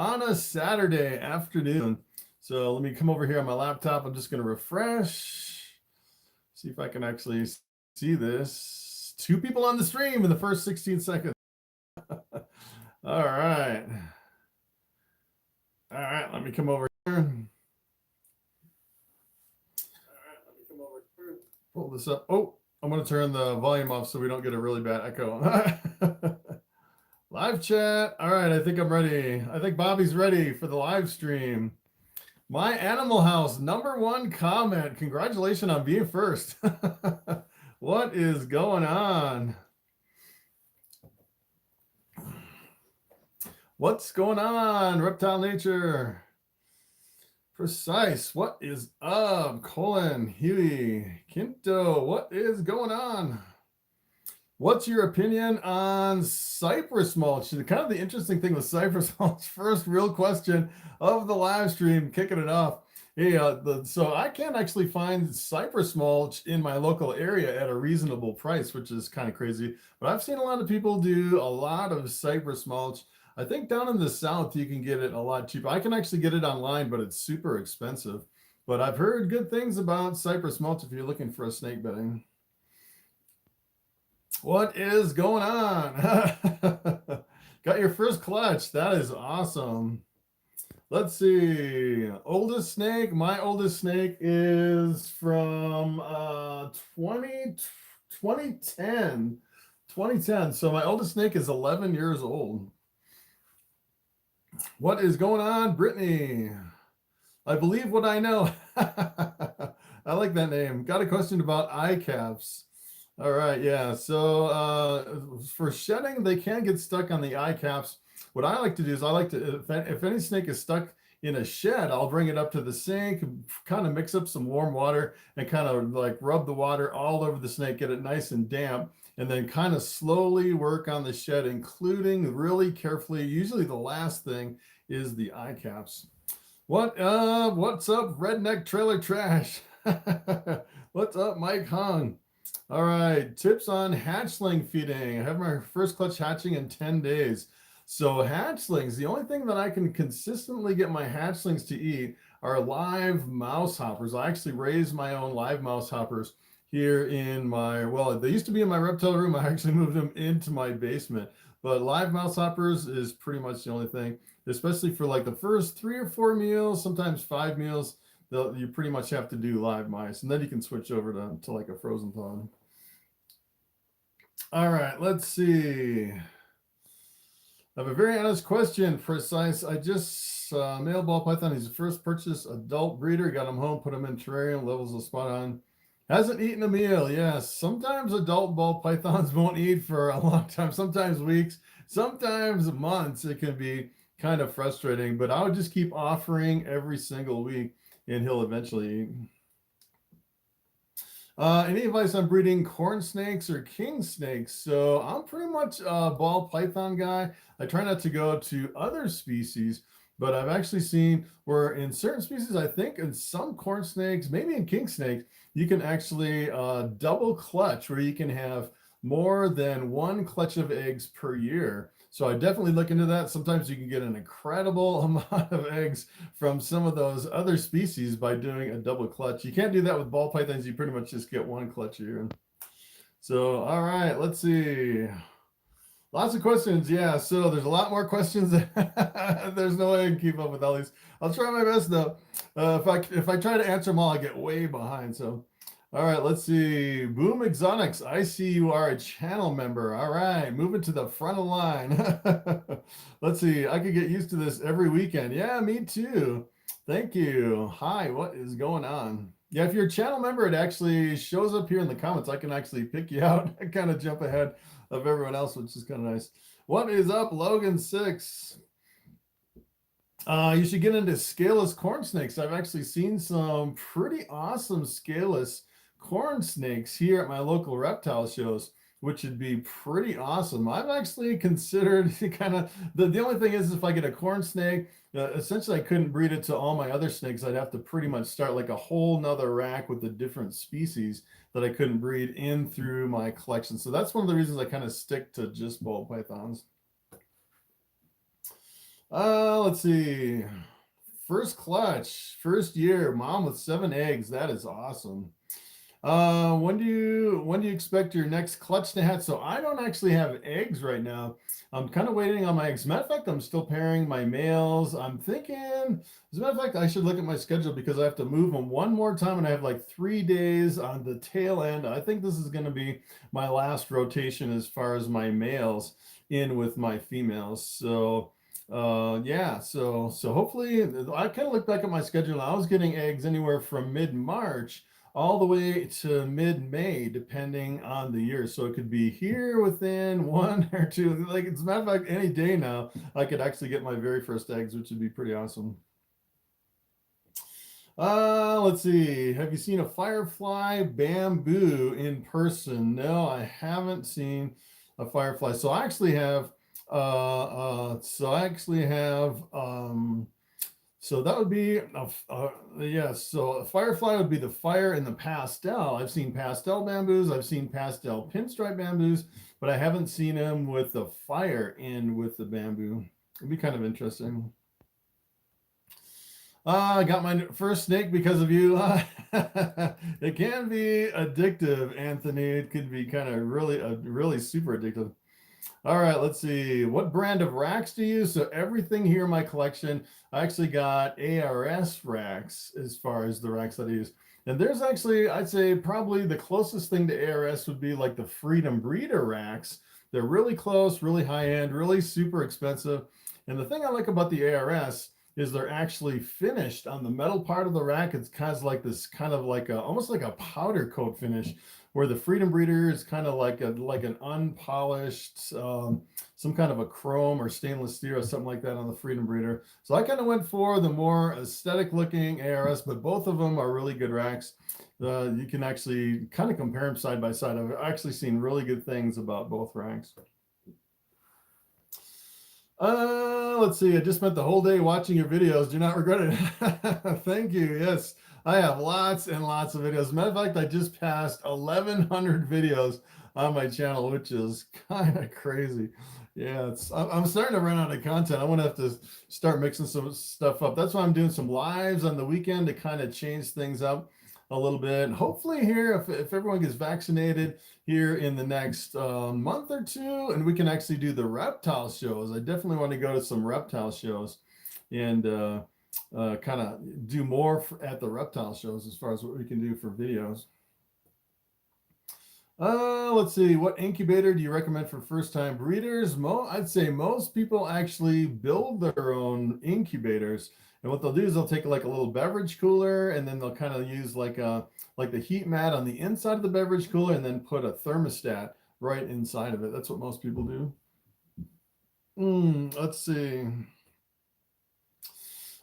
on a Saturday afternoon. So let me come over here on my laptop. I'm just going to refresh, see if I can actually see this. 2 people on the stream in the first 16 seconds. All right. All right, let me come over here. Pull this up. Oh, I'm going to turn the volume off so we don't get a really bad echo. Live chat. All right, I think I'm ready. I think Bobby's ready for the live stream. My Animal House, #1 comment. Congratulations on being first. What is going on? What's going on, Reptile Nature? Precise, what is up? Colin, Huey, Kinto, what is going on? What's your opinion on cypress mulch? Kind of the interesting thing with cypress mulch, first real question of the live stream, kicking it off. Hey, so I can't actually find cypress mulch in my local area at a reasonable price, which is kind of crazy. But I've seen a lot of people do a lot of cypress mulch. I think down in the South, you can get it a lot cheaper. I can actually get it online, but it's super expensive. But I've heard good things about cypress mulch if you're looking for a snake bedding. What is going on? Got your first clutch. That is awesome. Let's see. Oldest snake. My oldest snake is from 2010. 2010. So my oldest snake is 11 years old. What is going on, Brittany? I believe what I know. I like that name. Got a question about eye caps. All right, yeah. So for shedding, they can get stuck on the eye caps. What I like to do is I like to, if any snake is stuck in a shed, I'll bring it up to the sink, kind of mix up some warm water and kind of like rub the water all over the snake, get it nice and damp, and then kind of slowly work on the shed, including really carefully. Usually the last thing is the eye caps. What's up, Redneck Trailer Trash? What's up, Mike Hung? All right, tips on hatchling feeding. I have my first clutch hatching in 10 days. So hatchlings, the only thing that I can consistently get my hatchlings to eat are live mouse hoppers. I actually raise my own live mouse hoppers here in my, well, they used to be in my reptile room. I actually moved them into my basement. But live mouse hoppers is pretty much the only thing, especially for like the first 3 or 4 meals, sometimes 5 meals. You pretty much have to do live mice, and then you can switch over to like a frozen pond. All right, let's see. I have a very honest question, Precise. I just mailed Ball Python. He's the first purchase adult breeder. Got him home, put him in terrarium, levels are spot on. Hasn't eaten a meal. Yes, sometimes adult ball pythons won't eat for a long time, sometimes weeks, sometimes months. It can be kind of frustrating, but I would just keep offering every single week and he'll eventually eat. Any advice on breeding corn snakes or king snakes? So I'm pretty much a ball python guy. I try not to go to other species, but I've actually seen where in certain species, I think in some corn snakes, maybe in king snakes, you can actually double clutch where you can have more than 1 clutch of eggs per year. So I definitely look into that. Sometimes you can get an incredible amount of eggs from some of those other species by doing a double clutch. You can't do that with ball pythons. You pretty much just get 1 clutch a year. So, all right, let's see. Lots of questions. Yeah, so there's a lot more questions. There's no way I can keep up with all these. I'll try my best though. If I try to answer them all, I get way behind. So, all right, let's see. Boom Exotics, I see you are a channel member. All right, moving to the front of the line. Let's see. I could get used to this every weekend. Yeah, me too. Thank you. Hi, what is going on? Yeah, if you're a channel member, it actually shows up here in the comments. I can actually pick you out and kind of jump ahead of everyone else, which is kind of nice. What is up, Logan6? You should get into scaleless corn snakes. I've actually seen some pretty awesome scaleless corn snakes here at my local reptile shows, which would be pretty awesome. I've actually considered kind of, the only thing is if I get a corn snake, essentially I couldn't breed it to all my other snakes. I'd have to pretty much start like a whole nother rack with the different species that I couldn't breed in through my collection. So that's one of the reasons I kind of stick to just ball pythons. Let's see. First clutch, first year, mom with 7 eggs. That is awesome. When do you expect your next clutch to hatch? So I don't actually have eggs right now. I'm kind of waiting on my eggs. Matter of fact, I'm still pairing my males. I'm thinking, as a matter of fact, I should look at my schedule because I have to move them one more time and I have like 3 days on the tail end. I think this is going to be my last rotation as far as my males in with my females. So yeah, so hopefully I kind of look back at my schedule. I was getting eggs anywhere from mid-March all the way to mid-May, depending on the year. So it could be here within 1 or 2, like as a matter of fact, any day now, I could actually get my very first eggs, which would be pretty awesome. Let's see. Have you seen a firefly bamboo in person? No, I haven't seen a firefly. So I actually have, so that would be, yes. So a firefly would be the fire in the pastel. I've seen pastel bamboos. I've seen pastel pinstripe bamboos, but I haven't seen them with the fire in with the bamboo. It'd be kind of interesting. I got my first snake because of you. It can be addictive, Anthony. It could be kind of really super addictive. All right, let's see. What brand of racks do you use? So everything here in my collection, I actually got ARS racks as far as the racks that I use. And there's actually, I'd say probably the closest thing to ARS would be like the Freedom Breeder racks. They're really close, really high end, really super expensive. And the thing I like about the ARS is they're actually finished on the metal part of the rack. It's kind of like this, kind of like almost like a powder coat finish, where the Freedom Breeder is kind of like an unpolished, some kind of a chrome or stainless steel or something like that on the Freedom Breeder. So I kind of went for the more aesthetic looking ARS, but both of them are really good racks. You can actually kind of compare them side by side. I've actually seen really good things about both racks. Let's see. I just spent the whole day watching your videos. Do not regret it. Thank you. Yes, I have lots and lots of videos. Matter of fact, I just passed 1,100 videos on my channel, which is kind of crazy. Yeah, I'm starting to run out of content. I'm gonna have to start mixing some stuff up. That's why I'm doing some lives on the weekend to kind of change things up a little bit. And hopefully here, if everyone gets vaccinated here in the next month or two, and we can actually do the reptile shows. I definitely want to go to some reptile shows and kind of do more at the reptile shows as far as what we can do for videos. Let's see. What incubator do you recommend for first-time breeders? I'd say most people actually build their own incubators. And what they'll do is they'll take like a little beverage cooler, and then they'll kind of use like the heat mat on the inside of the beverage cooler, and then put a thermostat right inside of it. That's what most people do. Let's see.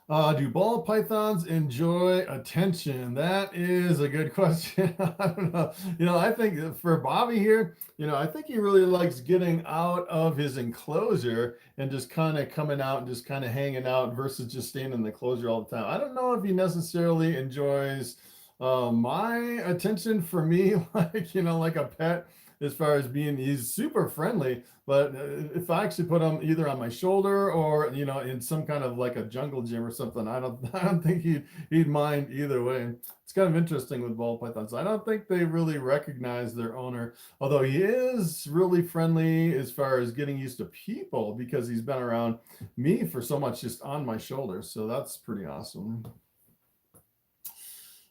Do ball pythons enjoy attention? That is a good question. I don't know. I think for Bobby here, I think he really likes getting out of his enclosure and just kind of coming out and just kind of hanging out versus just staying in the enclosure all the time. I don't know if he necessarily enjoys my attention for me, like a pet, as far as he's super friendly, but if I actually put him either on my shoulder or in some kind of like a jungle gym or something, I don't think he'd mind either way. It's kind of interesting with ball pythons. I don't think they really recognize their owner, although he is really friendly as far as getting used to people because he's been around me for so much just on my shoulder. So that's pretty awesome.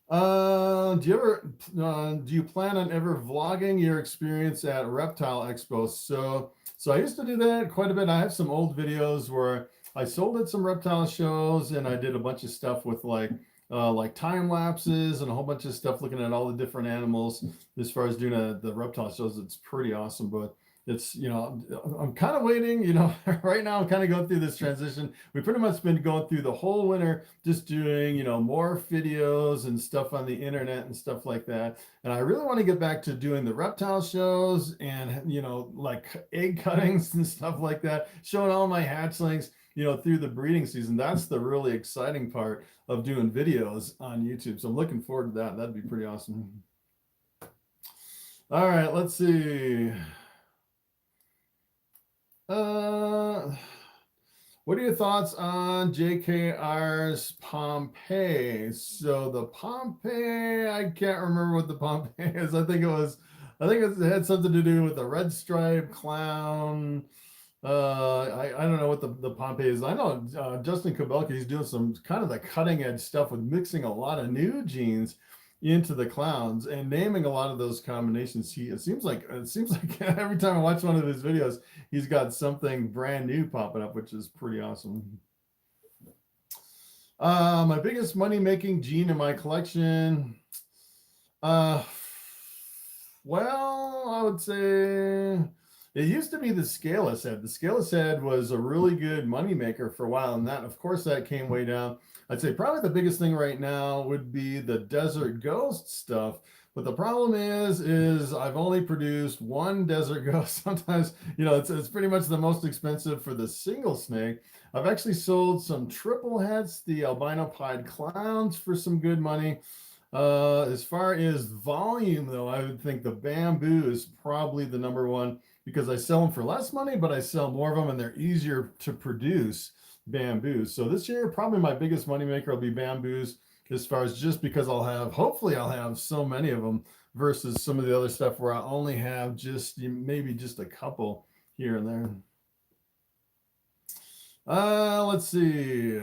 Do you plan on ever vlogging your experience at Reptile Expo? So I used to do that quite a bit. I have some old videos where I sold at some reptile shows, and I did a bunch of stuff with like time lapses and a whole bunch of stuff looking at all the different animals. As far as doing the reptile shows, it's pretty awesome, but it's, I'm kind of waiting, right now I'm kind of going through this transition. We've pretty much been going through the whole winter, just doing, more videos and stuff on the internet and stuff like that. And I really want to get back to doing the reptile shows and, like egg cuttings and stuff like that, showing all my hatchlings, through the breeding season. That's the really exciting part of doing videos on YouTube. So I'm looking forward to that. That'd be pretty awesome. All right, let's see. What are your thoughts on JKR's Pompeii? So the Pompeii, I can't remember what the Pompeii is. I think it had something to do with a red stripe clown. I don't know what the Pompeii is. I know Justin Kubelka, he's doing some kind of the cutting edge stuff with mixing a lot of new genes into the clowns and naming a lot of those combinations. It seems like every time I watch one of his videos, he's got something brand new popping up, which is pretty awesome. My biggest money making gene in my collection. Well, I would say it used to be the scaleless head. The scaleless head was a really good money maker for a while, and that, of course, that came way down. I'd say probably the biggest thing right now would be the Desert Ghost stuff. But the problem is I've only produced one Desert Ghost. Sometimes, it's pretty much the most expensive for the single snake. I've actually sold some triple heads, the albino pied clowns, for some good money. As far as volume, though, I would think the bamboo is probably the number one, because I sell them for less money, but I sell more of them and they're easier to produce bamboos. So this year, probably my biggest money maker will be bamboos, as far as just because hopefully I'll have so many of them versus some of the other stuff where I only have maybe just a couple here and there. Let's see.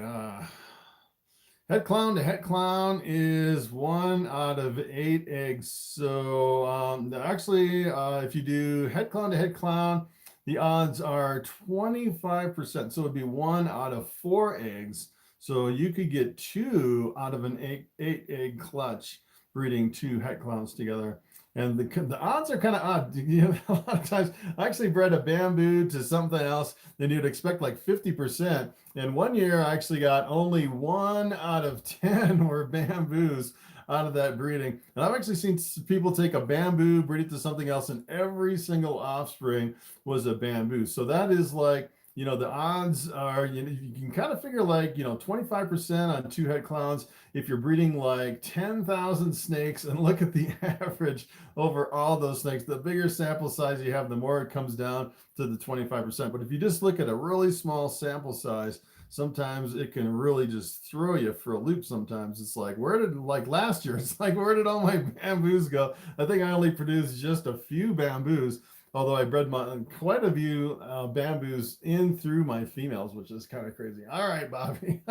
Head clown to head clown is 1 out of 8 eggs. So actually, if you do head clown to head clown, the odds are 25%. So it'd be 1 out of 4 eggs. So you could get 2 out of an 8 egg clutch breeding 2 head clowns together. And the odds are kind of odd. A lot of times I actually bred a bamboo to something else, then you'd expect like 50%. And one year I actually got only 1 out of 10 were bamboos out of that breeding. And I've actually seen people take a bamboo, breed it to something else, and every single offspring was a bamboo. So that is like, the odds are, you can kind of figure like, 25% on 2 head clowns if you're breeding like 10,000 snakes, and look at the average over all those snakes. The bigger sample size you have, the more it comes down to the 25%. But if you just look at a really small sample size, sometimes it can really just throw you for a loop. Sometimes it's like, like last year, it's like, where did all my bamboos go? I think I only produced just a few bamboos, although I bred quite a few bamboos in through my females, which is kind of crazy. All right, Bobby.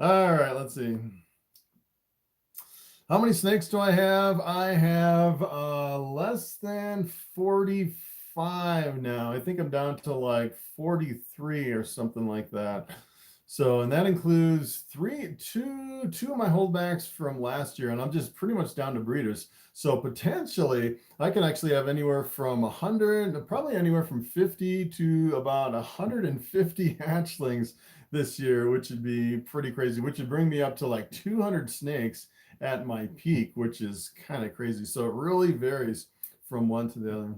All right, let's see. How many snakes do I have? I have less than 45 now. I think I'm down to like 43 or something like that. So, and that includes two of my holdbacks from last year, and I'm just pretty much down to breeders. So potentially I can actually have anywhere from 100, probably anywhere from 50 to about 150 hatchlings this year, which would be pretty crazy, which would bring me up to like 200 snakes at my peak, which is kind of crazy. So it really varies from one to the other.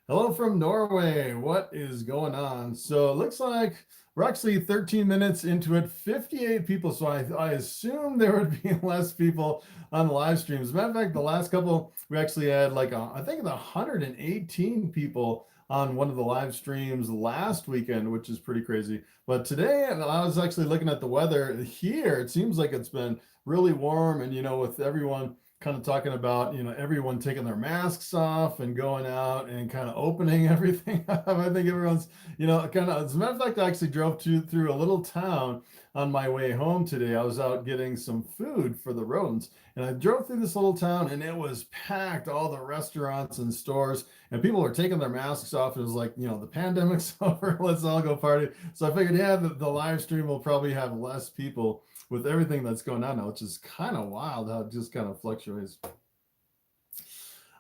Hello from Norway. What is going on? So it looks like we're actually 13 minutes into it, 58 people. So I assume there would be less people on the live streams. As a matter of fact, the last couple, we actually had like, I think 118 people on one of the live streams last weekend, which is pretty crazy. But today, I was actually looking at the weather here. It seems like it's been really warm, and with everyone kind of talking about, everyone taking their masks off and going out and kind of opening everything up. I think everyone's, kind of, as a matter of fact, I actually drove through a little town on my way home today. I was out getting some food for the rodents, and I drove through this little town, and it was packed, all the restaurants and stores, and people were taking their masks off. It was like, the pandemic's over, let's all go party. So I figured, yeah, the live stream will probably have less people with everything that's going on now, which is kind of wild how it just kind of fluctuates.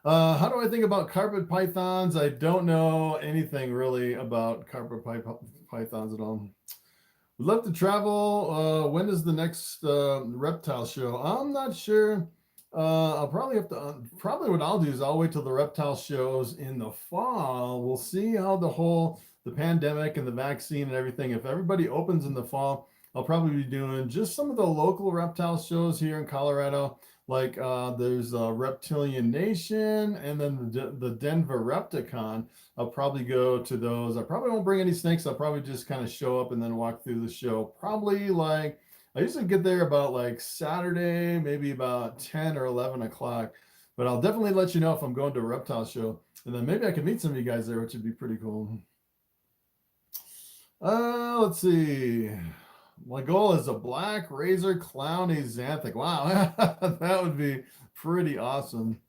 How do I think about carpet pythons? I don't know anything really about carpet pythons at all. Would love to travel. When is the next reptile show? I'm not sure. I'll probably have to, probably what I'll do is I'll wait till the reptile shows in the fall. We'll see how the pandemic and the vaccine and everything, if everybody opens in the fall, I'll probably be doing just some of the local reptile shows here in Colorado. Like there's Reptilian Nation and then the Denver Repticon. I'll probably go to those. I probably won't bring any snakes. I'll probably just kind of show up and then walk through the show. Probably like I usually get there about like Saturday, maybe about 10 or 11 o'clock. But I'll definitely let you know if I'm going to a reptile show. And then maybe I can meet some of you guys there, which would be pretty cool. Let's see. My goal is a black razor clowny xanthic. Wow, that would be pretty awesome.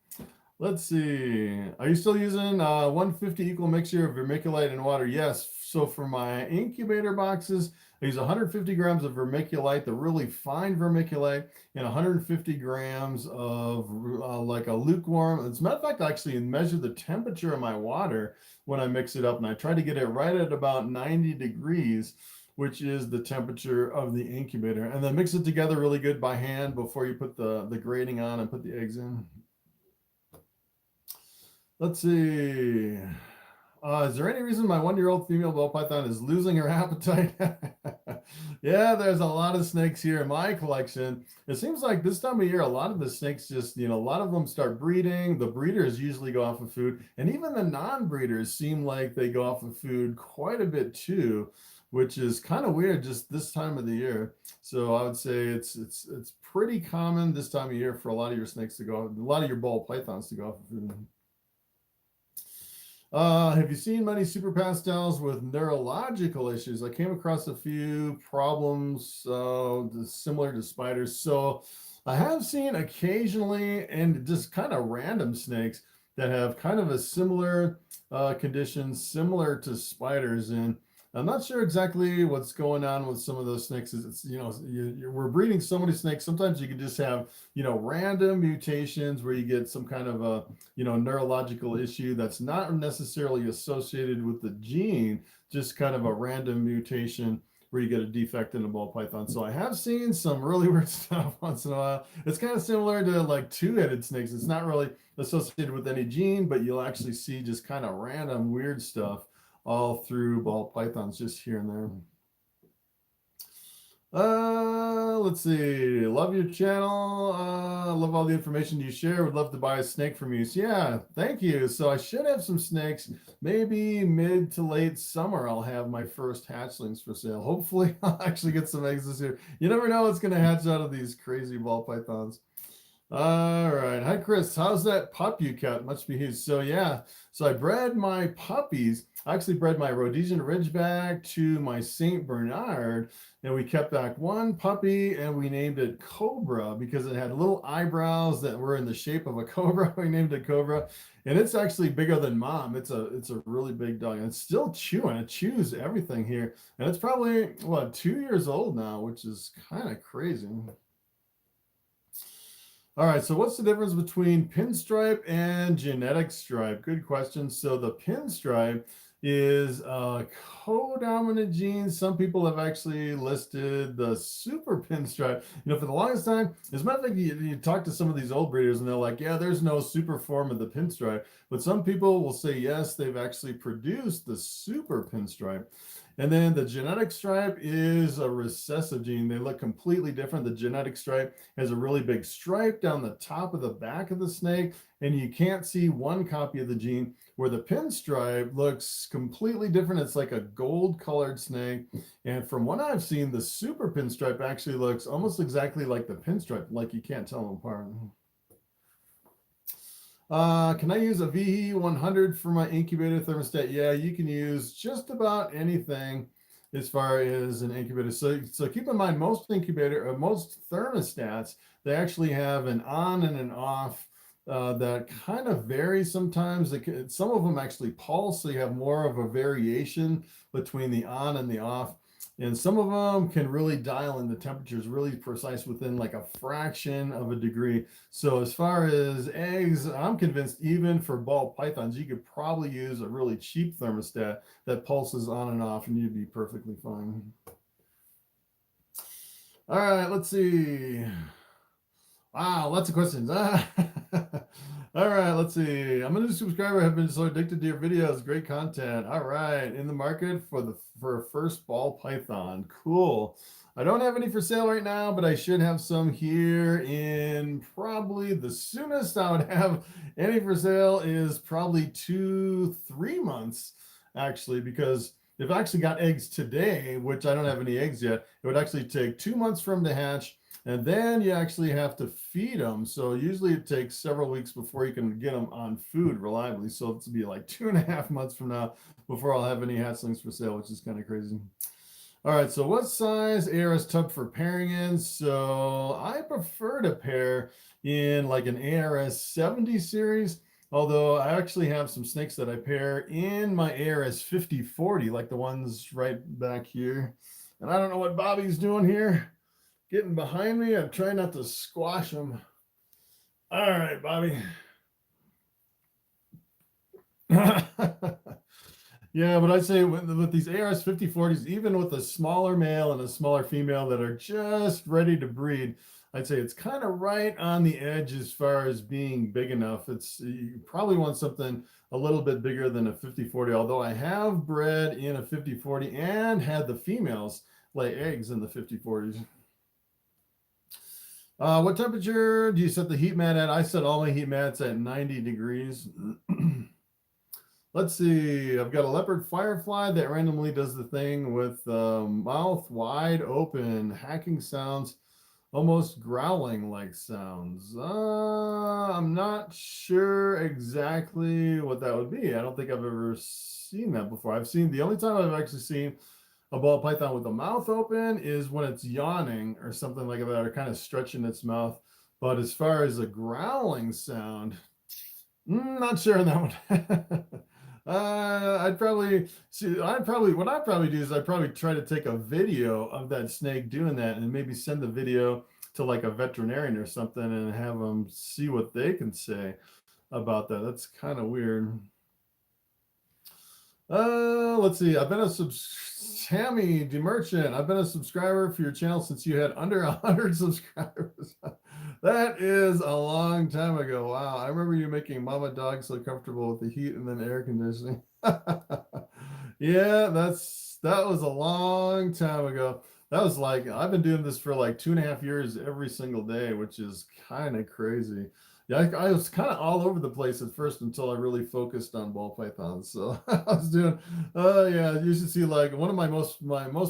Let's see. Are you still using 150 equal mixture of vermiculite and water? Yes. So for my incubator boxes, I use 150 grams of vermiculite, the really fine vermiculite, and 150 grams of like a lukewarm. As a matter of fact, I actually measure the temperature of my water when I mix it up, and I try to get it right at about 90 degrees, which is the temperature of the incubator. And then mix it together really good by hand before you put the grating on and put the eggs in. Let's see. Is there any reason my 1-year-old female ball python is losing her appetite? Yeah, there's a lot of snakes here in my collection. It seems like this time of year, a lot of the snakes just, a lot of them start breeding. The breeders usually go off of food, and even the non-breeders seem like they go off of food quite a bit too, which is kind of weird just this time of the year. So I would say it's pretty common this time of year for a lot of your snakes to go, a lot of your ball pythons to go off of food. Have you seen many super pastels with neurological issues? I came across a few problems similar to spiders. So I have seen occasionally and just kind of random snakes that have kind of a similar condition, similar to spiders. And I'm not sure exactly what's going on with some of those snakes. It's, we're breeding so many snakes. Sometimes you can just have, random mutations where you get some kind of a, neurological issue that's not necessarily associated with the gene, just kind of a random mutation where you get a defect in a ball python. So I have seen some really weird stuff once in a while. It's kind of similar to like two-headed snakes. It's not really associated with any gene, but you'll actually see just kind of random weird stuff all through ball pythons just here and there. Let's see. Love your channel. Love all the information you share. Would love to buy a snake from you. So yeah, thank you. So I should have some snakes. Maybe mid to late summer, I'll have my first hatchlings for sale. Hopefully, I'll actually get some eggs this year. You never know what's going to hatch out of these crazy ball pythons. All right. Hi, Chris. How's that pup you kept? Much be used. So yeah, so I bred my puppies. I actually bred my Rhodesian Ridgeback to my St. Bernard, and we kept back one puppy and we named it Cobra because it had little eyebrows that were in the shape of a cobra. We named it Cobra, and it's actually bigger than Mom. It's a really big dog, and it's still chewing. It chews everything here, and it's probably, what, 2 years old now, which is kind of crazy. All right, so what's the difference between pinstripe and genetic stripe? Good question. So the pinstripe is a codominant gene. Some people have actually listed the super pinstripe. For the longest time, as a matter of fact, you talk to some of these old breeders and they're like, yeah, there's no super form of the pinstripe. But some people will say, yes, they've actually produced the super pinstripe. And then the genetic stripe is a recessive gene. They look completely different. The genetic stripe has a really big stripe down the top of the back of the snake, and you can't see one copy of the gene, where the pinstripe looks completely different. It's like a gold colored snake. And from what I've seen, the super pinstripe actually looks almost exactly like the pinstripe, like you can't tell them apart. Can I use a VE100 for my incubator thermostat? Yeah, you can use just about anything as far as an incubator. So keep in mind, most thermostats, they actually have an on and an off that kind of vary sometimes. Some of them actually pulse, so you have more of a variation between the on and the off. And some of them can really dial in the temperatures really precise within like a fraction of a degree. So as far as eggs, I'm convinced even for ball pythons, you could probably use a really cheap thermostat that pulses on and off, and you'd be perfectly fine. All right, let's see. Wow, lots of questions. All right, let's see. I'm a new subscriber. Have been so addicted to your videos. Great content. All right, in the market for a first ball python. Cool. I don't have any for sale right now, but I should have some here in probably the soonest I would have any for sale is probably 2-3 months, actually, because if I actually got eggs today, which I don't have any eggs yet, it would actually take 2 months for them to hatch. And then you actually have to feed them. So usually it takes several weeks before you can get them on food reliably. So it's be like 2.5 months from now before I'll have any hatchlings for sale, which is kind of crazy. All right, so what size ARS tub for pairing in? So I prefer to pair in like an ARS 70 series, although I actually have some snakes that I pair in my ARS 5040, like the ones right back here. And I don't know what Bobby's doing here. Getting behind me. I'm trying not to squash him. All right, Bobby. Yeah, but I'd say with these ARS 5040s, even with a smaller male and a smaller female that are just ready to breed, I'd say it's kind of right on the edge as far as being big enough. You probably want something a little bit bigger than a 5040, although I have bred in a 5040 and had the females lay eggs in the 5040s. What temperature do you set the heat mat at? I set all my heat mats at 90 degrees. Let's see. I've got a leopard firefly that randomly does the thing with mouth wide open, hacking sounds, almost growling like sounds. I'm not sure exactly what that would be. I don't think I've ever seen that before. I've seen, the only time I've actually seen a ball python with the mouth open is when it's yawning or something like that, or kind of stretching its mouth. But as far as a growling sound, not sure on that one. I'd probably what I'd probably do is I'd probably try to take a video of that snake doing that and maybe send the video to like a veterinarian or something and have them see what they can say about that. That's kind of weird. Let's see. I've been a Tammy DeMerchant. I've been a subscriber for your channel since you had under 100 subscribers. That is a long time ago. Wow. I remember you making mama dog so comfortable with the heat and then air conditioning. Yeah, that was a long time ago. That was like, I've been doing this for like 2.5 years every single day, which is kind of crazy. Yeah, I was kind of all over the place at first until I really focused on ball pythons. So I was doing, yeah, you should see like one of my most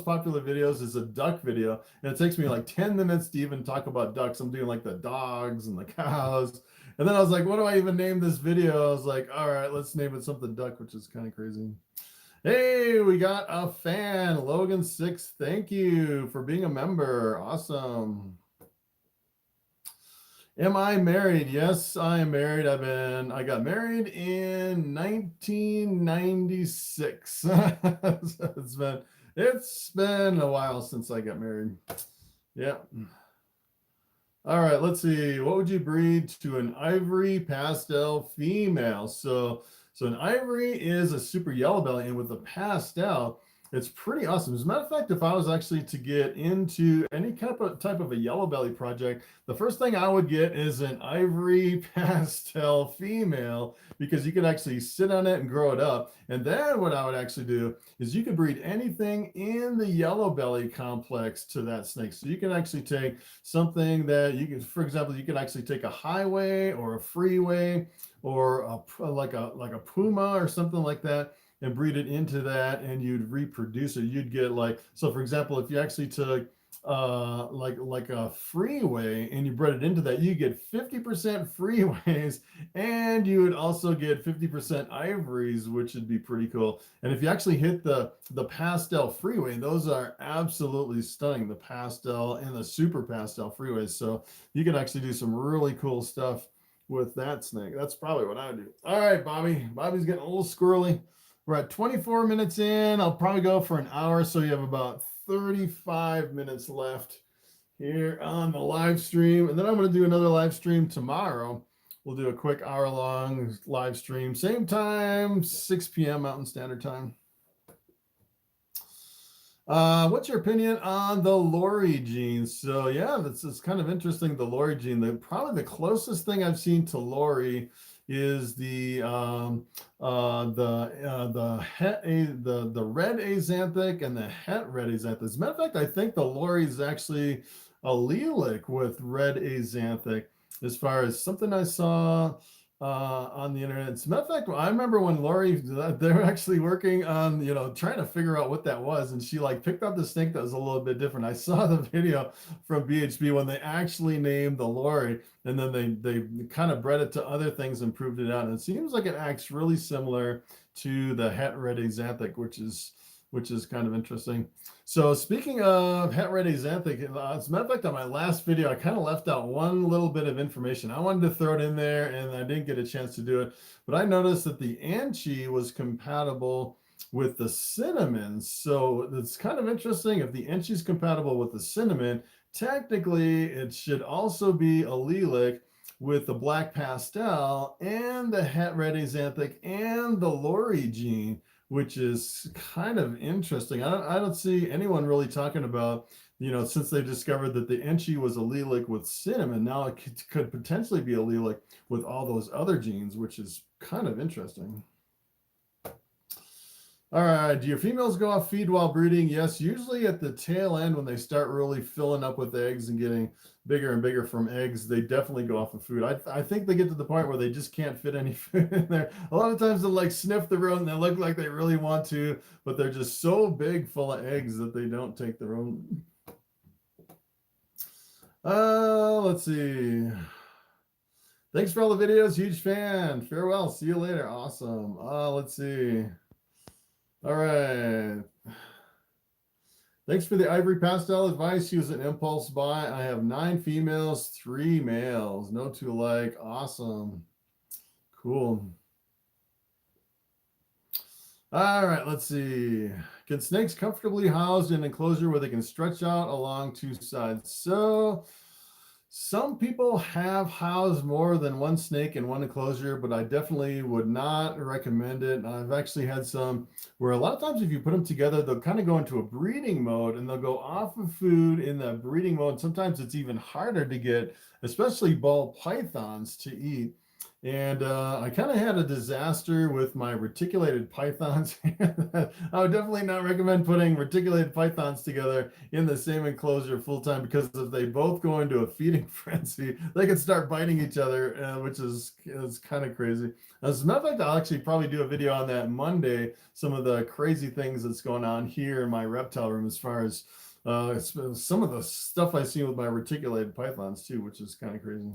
popular videos is a duck video, and it takes me like 10 minutes to even talk about ducks. I'm doing like the dogs and the cows, and then I was like, what do I even name this video? I was like, all right, let's name it something duck, which is kind of crazy. Hey, we got a fan, Logan6. Thank you for being a member. Awesome. Am I married? Yes, I am married. I got married in 1996. It's been a while since I got married. Yeah. All right, let's see. What would you breed to an ivory pastel female? So an ivory is a super yellow belly, and with a pastel, it's pretty awesome. As a matter of fact, if I was actually to get into any type of a yellow belly project, the first thing I would get is an ivory pastel female, because you could actually sit on it and grow it up. And then what I would actually do is you could breed anything in the yellow belly complex to that snake. So you can actually take something that you can, for example, you could actually take a highway or a freeway or like a puma or something like that, and breed it into that, and you'd reproduce it. You'd get like, so for example, if you actually took like a freeway and you bred it into that, you get 50% freeways, and you would also get 50% ivories, which would be pretty cool. And if you actually hit the pastel freeway, those are absolutely stunning, the pastel and the super pastel freeways. So you can actually do some really cool stuff with that snake. That's probably what I would do. All right, Bobby's getting a little squirrely. We're at 24 minutes in. I'll probably go for an hour, so you have about 35 minutes left here on the live stream. And then I'm going to do another live stream tomorrow. We'll do a quick hour-long live stream. Same time, 6 p.m. Mountain Standard Time. What's your opinion on the Lori gene? So yeah, it's kind of interesting, the Lori gene. Probably the closest thing I've seen to Lori is the red axanthic and the het red axanthic. As a matter of fact, I think the Lori is actually allelic with red axanthic, as far as something I saw on the internet. As a matter of fact, I remember when Lori, they were actually working on, you know, trying to figure out what that was, and she like picked up the snake that was a little bit different. I saw the video from BHB when they actually named the Lori, and then they kind of bred it to other things and proved it out. And it seems like it acts really similar to the het red axanthic, which is kind of interesting. So speaking of het red axanthic, as a matter of fact, on my last video, I kind of left out one little bit of information. I wanted to throw it in there and I didn't get a chance to do it, but I noticed that the Anchi was compatible with the cinnamon. So it's kind of interesting. If the Anchi is compatible with the cinnamon, technically it should also be allelic with the black pastel and the het red axanthic and the Lori gene, which is kind of interesting. I don't see anyone really talking about, you know, since they discovered that the Anchi was allelic with cinnamon, now it could potentially be allelic with all those other genes, which is kind of interesting. All right, do your females go off feed while breeding? Yes, usually at the tail end when they start really filling up with eggs and getting bigger and bigger from eggs, they definitely go off of food. I think they get to the point where they just can't fit any food in there. A lot of times they'll like sniff the road and they look like they really want to, but they're just so big full of eggs that they don't take their own. Let's see. Thanks for all the videos. Huge fan. Farewell. See you later. Awesome. Let's see. All right. Thanks for the ivory pastel advice. Use an impulse buy. I have 9 females, 3 males. No two alike. Awesome. Cool. All right, let's see. Can snakes comfortably housed in an enclosure where they can stretch out along 2 sides? So some people have housed more than one snake in one enclosure, but I definitely would not recommend it. I've actually had some where a lot of times if you put them together, they'll kind of go into a breeding mode and they'll go off of food in the breeding mode. Sometimes it's even harder to get, especially ball pythons, to eat. And I kind of had a disaster with my reticulated pythons. I would definitely not recommend putting reticulated pythons together in the same enclosure full time, because if they both go into a feeding frenzy, they can start biting each other, which is kind of crazy. As a matter of fact, I'll actually probably do a video on that Monday, some of the crazy things that's going on here in my reptile room as far as some of the stuff I see with my reticulated pythons too, which is kind of crazy.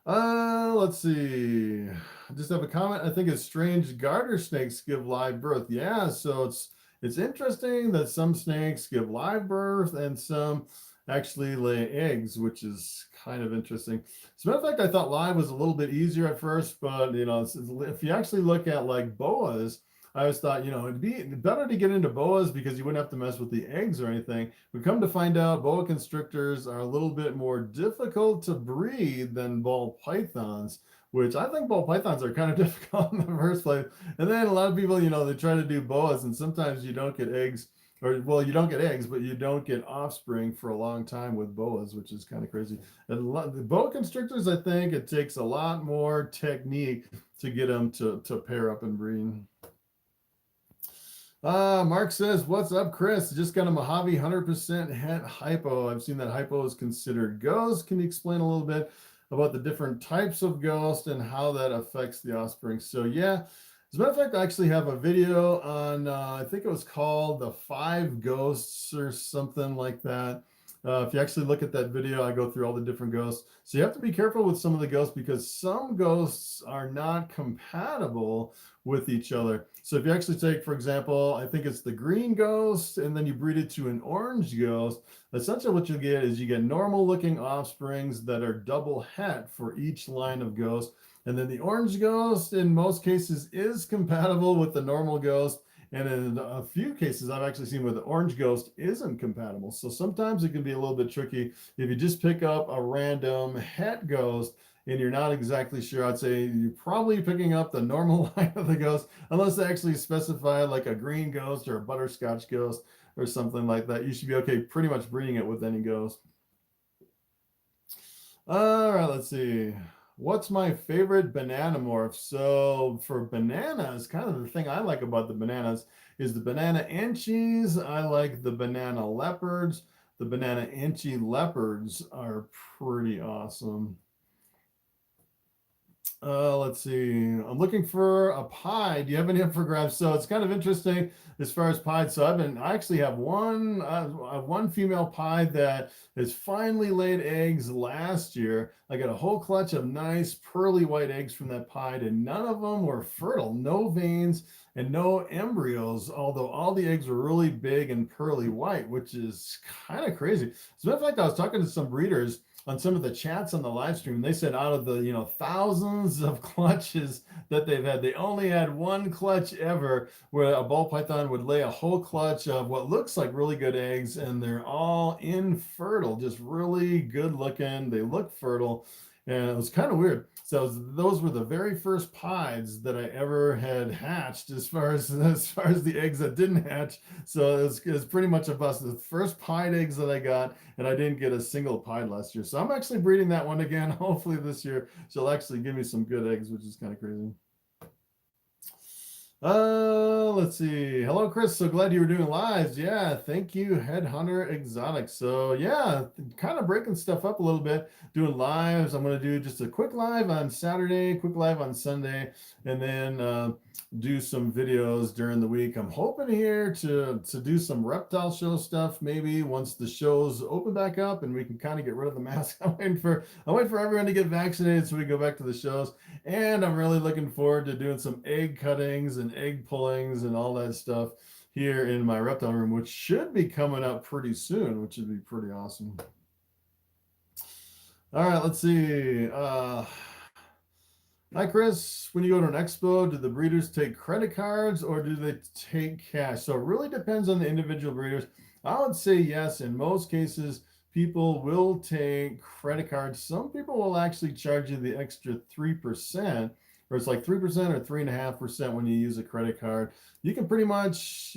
Let's see. I just have a comment. I think it's strange garter snakes give live birth. Yeah, so it's interesting that some snakes give live birth and some actually lay eggs, which is kind of interesting. As a matter of fact, I thought live was a little bit easier at first, but you know, if you actually look at like boas, I always thought, you know, it'd be better to get into boas because you wouldn't have to mess with the eggs or anything. We come to find out boa constrictors are a little bit more difficult to breed than ball pythons, which I think ball pythons are kind of difficult in the first place. And then a lot of people, you know, they try to do boas and sometimes you don't get eggs, or well, you don't get eggs, but you don't get offspring for a long time with boas, which is kind of crazy. And the boa constrictors, I think it takes a lot more technique to get them to pair up and breed. Mark says, what's up, Chris? Just got a Mojave 100% het hypo. I've seen that hypo is considered ghost. Can you explain a little bit about the different types of ghost and how that affects the offspring? So yeah, as a matter of fact, I actually have a video on, I think it was called the 5 ghosts or something like that. If you actually look at that video, I go through all the different ghosts. So you have to be careful with some of the ghosts because some ghosts are not compatible with each other. So if you actually take, for example, I think it's the green ghost, and then you breed it to an orange ghost, essentially what you'll get is you get normal looking offsprings that are double het for each line of ghost. And then the orange ghost in most cases is compatible with the normal ghost. And in a few cases, I've actually seen where the orange ghost isn't compatible. So sometimes it can be a little bit tricky. If you just pick up a random het ghost and you're not exactly sure, I'd say you're probably picking up the normal line of the ghost, unless they actually specify like a green ghost or a butterscotch ghost or something like that. You should be okay pretty much breeding it with any ghost. All right, let's see. What's my favorite banana morph? So for bananas, kind of the thing I like about the bananas is the banana anchies. I like the banana leopards. The banana anchi leopards are pretty awesome. Let's see. I'm looking for a pie. Do you have any up for grabs? So it's kind of interesting as far as pies. So I actually have one female pie that has finally laid eggs last year. I got a whole clutch of nice pearly white eggs from that pie, and none of them were fertile, no veins and no embryos, although all the eggs were really big and pearly white, which is kind of crazy. As a matter of fact, I was talking to some breeders on some of the chats on the live stream. They said out of the thousands of clutches that they've had, they only had one clutch ever where a Ball Python would lay a whole clutch of what looks like really good eggs, and they're all infertile, just really good looking. They look fertile, and it was kind of weird. So those were the very first pies that I ever had hatched as far as the eggs that didn't hatch. So it was pretty much a bust. The first pied eggs that I got, and I didn't get a single pie last year. So I'm actually breeding that one again. Hopefully this year she'll actually give me some good eggs, which is kind of crazy. Let's see. Hello, Chris. So glad you were doing lives. Yeah, thank you, Headhunter Exotic. So yeah, kind of breaking stuff up a little bit, doing lives. I'm going to do just a quick live on Saturday, quick live on Sunday, and then do some videos during the week. I'm hoping here to do some reptile show stuff maybe once the shows open back up and we can kind of get rid of the mask. I'm waiting for everyone to get vaccinated so we go back to the shows. And I'm really looking forward to doing some egg cuttings and egg pullings and all that stuff here in my reptile room, which should be coming up pretty soon, which would be pretty awesome. All right, let's see. Hi, Chris. When you go to an expo, do the breeders take credit cards or do they take cash? So it really depends on the individual breeders. I would say yes. In most cases, people will take credit cards. Some people will actually charge you the extra 3%, or it's like 3% or 3.5% when you use a credit card. You can pretty much,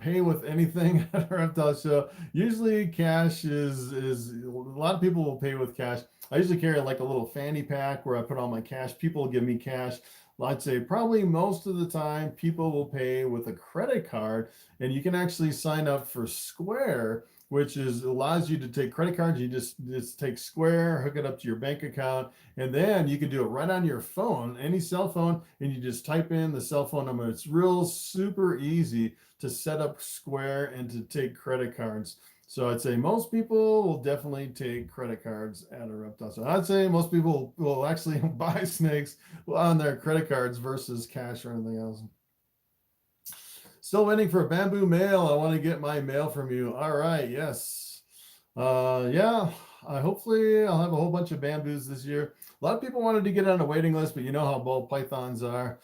pay with anything at a reptile show. Usually cash is a lot of people will pay with cash. I usually carry like a little fanny pack where I put all my cash. People give me cash. I'd say probably most of the time people will pay with a credit card, and you can actually sign up for Square, which allows you to take credit cards. You just take Square, hook it up to your bank account, and then you can do it right on your phone, any cell phone, and you just type in the cell phone number. It's real super easy to set up Square and to take credit cards. So I'd say most people will definitely take credit cards at a reptile. So I'd say most people will actually buy snakes on their credit cards versus cash or anything else. Still waiting for a bamboo mail. I want to get my mail from you. All right. Yes. Yeah. Hopefully I'll have a whole bunch of bamboos this year. A lot of people wanted to get on a waiting list, but you know how Boll Pythons are.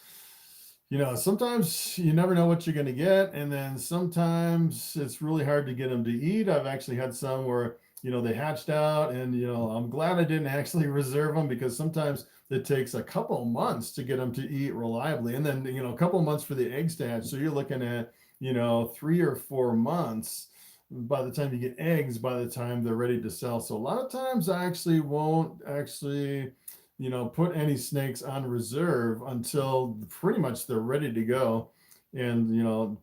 Sometimes you never know what you're going to get. And then sometimes it's really hard to get them to eat. I've actually had some where, they hatched out, and, I'm glad I didn't actually reserve them, because sometimes it takes a couple months to get them to eat reliably. And then, a couple months for the eggs to hatch. So you're looking at, 3 or 4 months by the time you get eggs, by the time they're ready to sell. So a lot of times I actually won't put any snakes on reserve until pretty much they're ready to go, and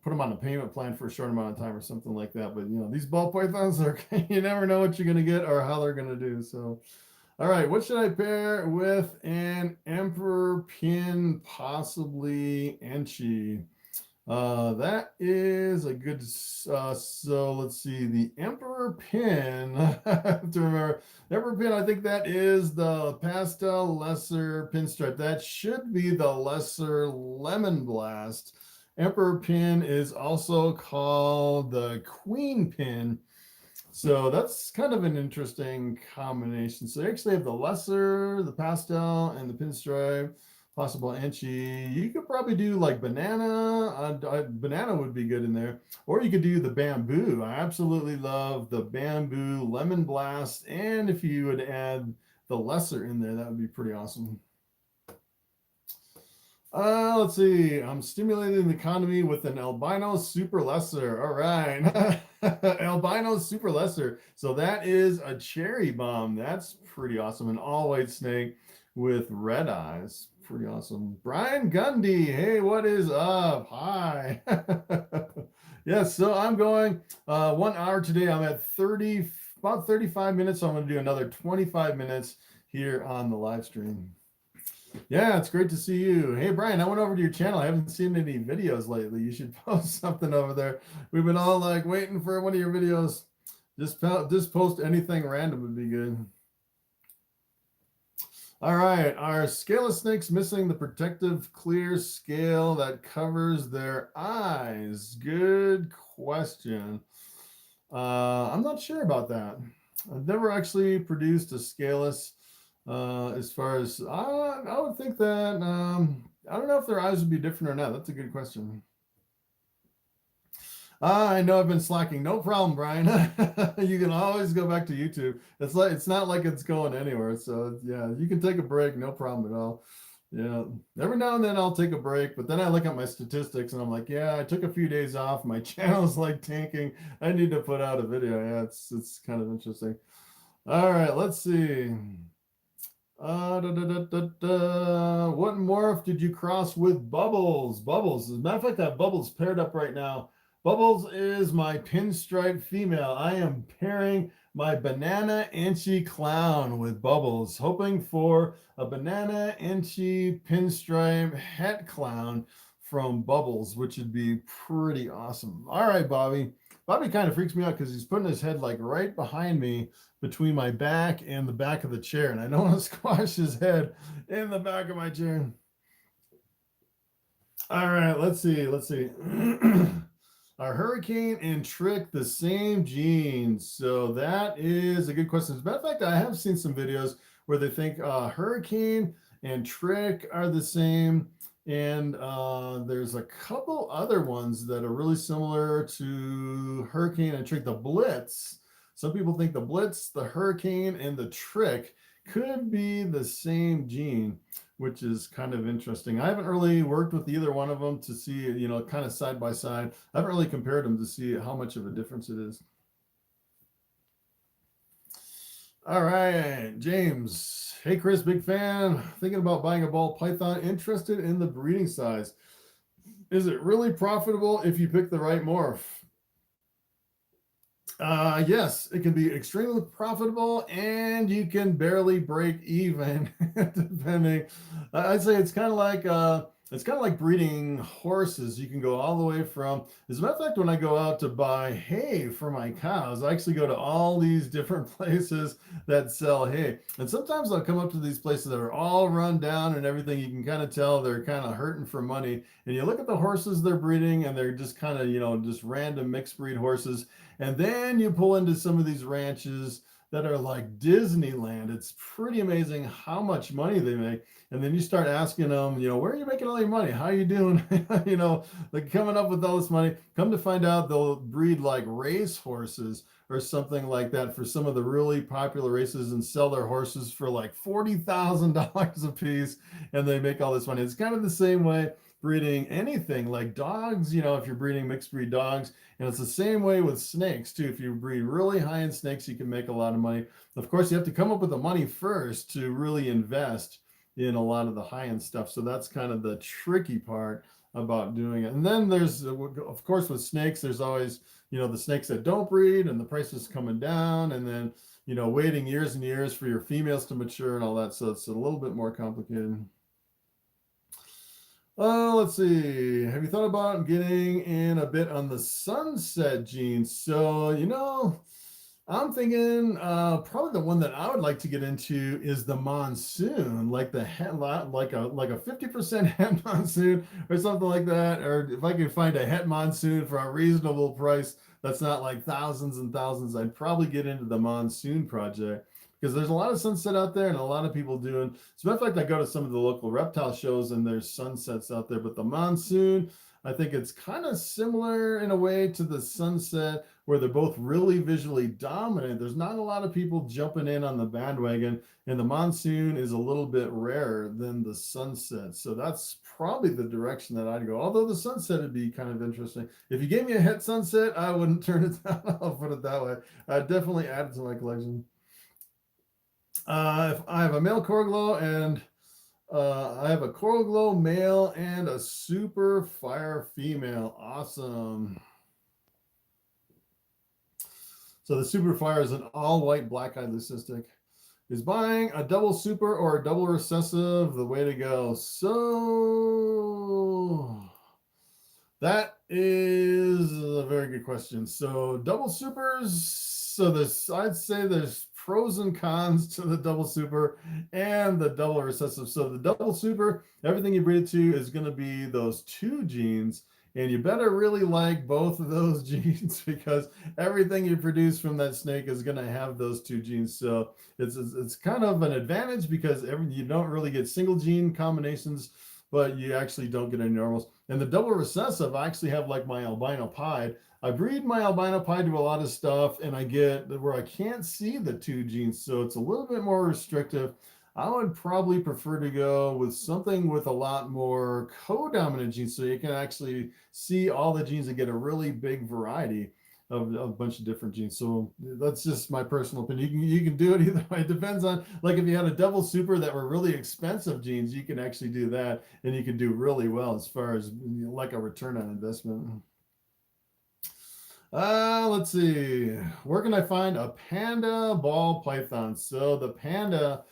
put them on a payment plan for a short amount of time or something like that. But these Ball Pythons are you never know what you're going to get or how they're going to do. So all right, what should I pair with an emperor pin, possibly Enchi? That is a good, so let's see, the Emperor Pin. I have to remember, Emperor Pin, I think that is the Pastel Lesser Pinstripe. That should be the Lesser Lemon Blast. Emperor Pin is also called the Queen Pin. So that's kind of an interesting combination. So you actually have the Lesser, the Pastel, and the Pinstripe. Possible Enchi. You could probably do like banana. Banana would be good in there. Or you could do the bamboo. I absolutely love the bamboo lemon blast. And if you would add the lesser in there, that would be pretty awesome. Let's see. I'm stimulating the economy with an albino super lesser. All right. Albino super lesser. So that is a cherry bomb. That's pretty awesome. An all white snake with red eyes. Pretty awesome. Brian Gundy. Hey, what is up? Hi. Yes, so I'm going 1 hour today. I'm at about 35 minutes. So I'm going to do another 25 minutes here on the live stream. Yeah, it's great to see you. Hey, Brian, I went over to your channel. I haven't seen any videos lately. You should post something over there. We've been all like waiting for one of your videos. Just post anything random would be good. All right, are scaleless snakes missing the protective clear scale that covers their eyes? Good question. I'm not sure about that. I've never actually produced a scaleless. As far as I would think that I don't know if their eyes would be different or not. That's a good question. I know I've been slacking. No problem, Brian. You can always go back to YouTube. It's not like it's going anywhere. So yeah, you can take a break, no problem at all. Yeah, every now and then I'll take a break, but then I look at my statistics and I'm like, yeah, I took a few days off. My channel's like tanking. I need to put out a video. Yeah, it's kind of interesting. All right, let's see. What morph did you cross with Bubbles? Bubbles. As a matter of fact, I have Bubbles paired up right now. Bubbles is my pinstripe female. I am pairing my banana inchy clown with Bubbles, hoping for a banana inchy pinstripe het clown from Bubbles, which would be pretty awesome. All right, Bobby. Bobby kind of freaks me out because he's putting his head like right behind me between my back and the back of the chair, and I don't want to squash his head in the back of my chair. All right, let's see. Are Hurricane and Trick the same genes? So that is a good question. As a matter of fact, I have seen some videos where they think Hurricane and Trick are the same. And there's a couple other ones that are really similar to Hurricane and Trick. The Blitz. Some people think the Blitz, the Hurricane, and the Trick could be the same gene, which is kind of interesting. I haven't really worked with either one of them to see, kind of side by side. I haven't really compared them to see how much of a difference it is. All right, James. Hey, Chris, big fan. Thinking about buying a Ball Python. Interested in the breeding size. Is it really profitable if you pick the right morph? Yes, it can be extremely profitable, and you can barely break even, depending. I'd say it's kind of like breeding horses. You can go all the way from, as a matter of fact, when I go out to buy hay for my cows, I actually go to all these different places that sell hay. And sometimes I'll come up to these places that are all run down and everything. You can kind of tell they're kind of hurting for money. And you look at the horses they're breeding, and they're just kind of, just random mixed breed horses. And then you pull into some of these ranches that are like Disneyland. It's pretty amazing how much money they make. And then you start asking them, where are you making all your money? How are you doing? Like coming up with all this money. Come to find out, they'll breed like race horses or something like that for some of the really popular races and sell their horses for like $40,000 a piece. And they make all this money. It's kind of the same way breeding anything like dogs, if you're breeding mixed breed dogs. And it's the same way with snakes too. If you breed really high-end snakes, you can make a lot of money. Of course, you have to come up with the money first to really invest in a lot of the high-end stuff. So that's kind of the tricky part about doing it. And then there's, of course, with snakes, there's always, the snakes that don't breed and the price is coming down, and then, waiting years and years for your females to mature and all that. So it's a little bit more complicated. Let's see. Have you thought about getting in a bit on the sunset gene? So, I'm thinking probably the one that I would like to get into is the monsoon, like the like a 50% het monsoon or something like that. Or if I could find a het monsoon for a reasonable price, that's not like thousands and thousands, I'd probably get into the monsoon project. Because there's a lot of sunset out there and a lot of people doing. As a matter of fact, I go to some of the local reptile shows and there's sunsets out there. But the monsoon, I think it's kind of similar in a way to the sunset, where they're both really visually dominant, there's not a lot of people jumping in on the bandwagon, and the monsoon is a little bit rarer than the sunset. So that's probably the direction that I'd go. Although the sunset would be kind of interesting. If you gave me a het sunset, I wouldn't turn it down. I'll put it that way. I'd definitely add it to my collection. If I have a male coral glow and I have a coral glow male and a super fire female. Awesome. So the super fire is an all white black-eyed leucistic. Is buying a double super or a double recessive the way to go? So that is a very good question. So double supers, so this, I'd say there's pros and cons to the double super and the double recessive. So the double super, everything you breed it to is going to be those two genes, and you better really like both of those genes, because everything you produce from that snake is going to have those two genes. So it's kind of an advantage, because you don't really get single gene combinations, but you actually don't get any normals. And the double recessive, I actually have like my albino pied. I breed my albino pied to a lot of stuff, and I get where I can't see the two genes, so it's a little bit more restrictive. I would probably prefer to go with something with a lot more co-dominant genes, so you can actually see all the genes and get a really big variety of a bunch of different genes. So that's just my personal opinion. You can do it either way. It depends on, like, if you had a double super that were really expensive genes, you can actually do that, and you can do really well as far as like a return on investment. Let's see. Where can I find a panda ball python? So the panda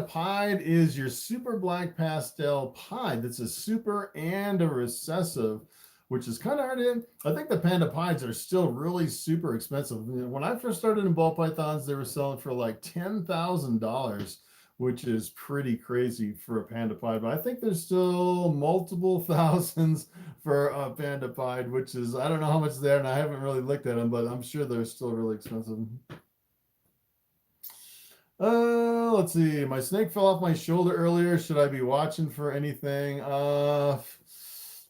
pied is your super black pastel pied. That's a super and a recessive, which is kind of hard to. I think the panda pieds are still really super expensive. When I first started in ball pythons, they were selling for like $10,000, which is pretty crazy for a panda pied. But I think there's still multiple thousands for a panda pied, which is, I don't know how much they're, and I haven't really looked at them, but I'm sure they're still really expensive. Let's see. My snake fell off my shoulder earlier. Should I be watching for anything?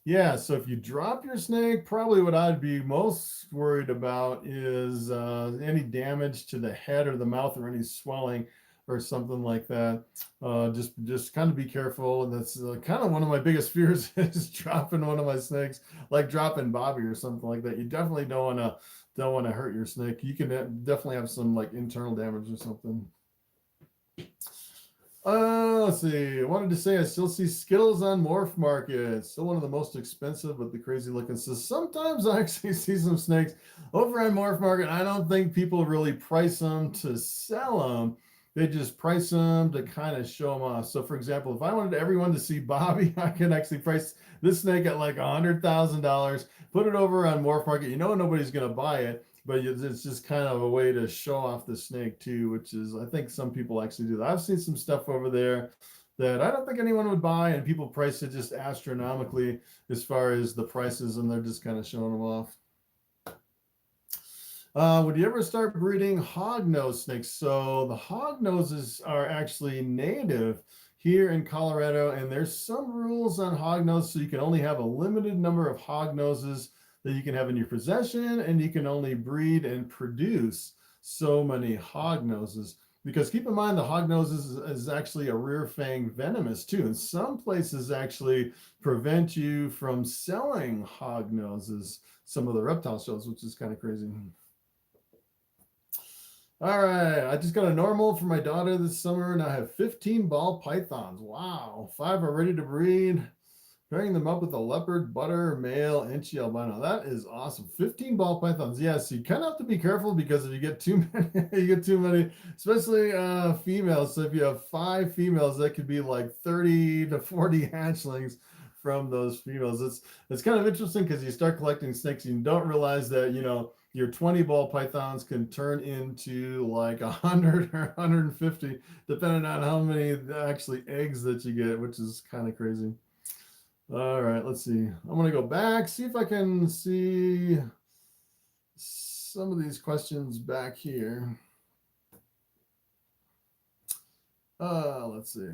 Yeah, so if you drop your snake, probably what I'd be most worried about is any damage to the head or the mouth, or any swelling or something like that. Just kind of be careful. And that's kind of one of my biggest fears, is dropping one of my snakes, like dropping Bobby or something like that. You definitely don't want to hurt your snake. You can definitely have some like internal damage or something. Let's see. I wanted to say I still see Skittles on Morph Market. Still one of the most expensive, but the crazy looking. So sometimes I actually see some snakes over on Morph Market. I don't think people really price them to sell them. They just price them to kind of show them off. So for example, if I wanted everyone to see Bobby, I can actually price this snake at like $100,000, put it over on Morph Market. You know nobody's going to buy it, but it's just kind of a way to show off the snake too, which is, I think some people actually do that. I've seen some stuff over there that I don't think anyone would buy, and people price it just astronomically as far as the prices, and they're just kind of showing them off. Would you ever start breeding hognose snakes? So the hognoses are actually native here in Colorado, and there's some rules on hognose, so you can only have a limited number of hognoses that you can have in your possession, and you can only breed and produce so many hognoses. Because keep in mind, the hognose is actually a rear fang venomous too, and some places actually prevent you from selling hognoses, some of the reptile shows, which is kind of crazy. All right, I just got a normal for my daughter this summer, and I have 15 ball pythons. Wow, 5 are ready to breed. Pairing them up with a leopard butter male inchy albino. That is awesome. 15 ball pythons. Yes, you kind of have to be careful, because if you get too many, especially females. So if you have 5 females, that could be like 30 to 40 hatchlings from those females. It's kind of interesting, because you start collecting snakes and you don't realize that, your 20 ball pythons can turn into like 100 or 150, depending on how many actually eggs that you get, which is kind of crazy. All right, let's see. I'm going to go back, see if I can see some of these questions back here. Let's see.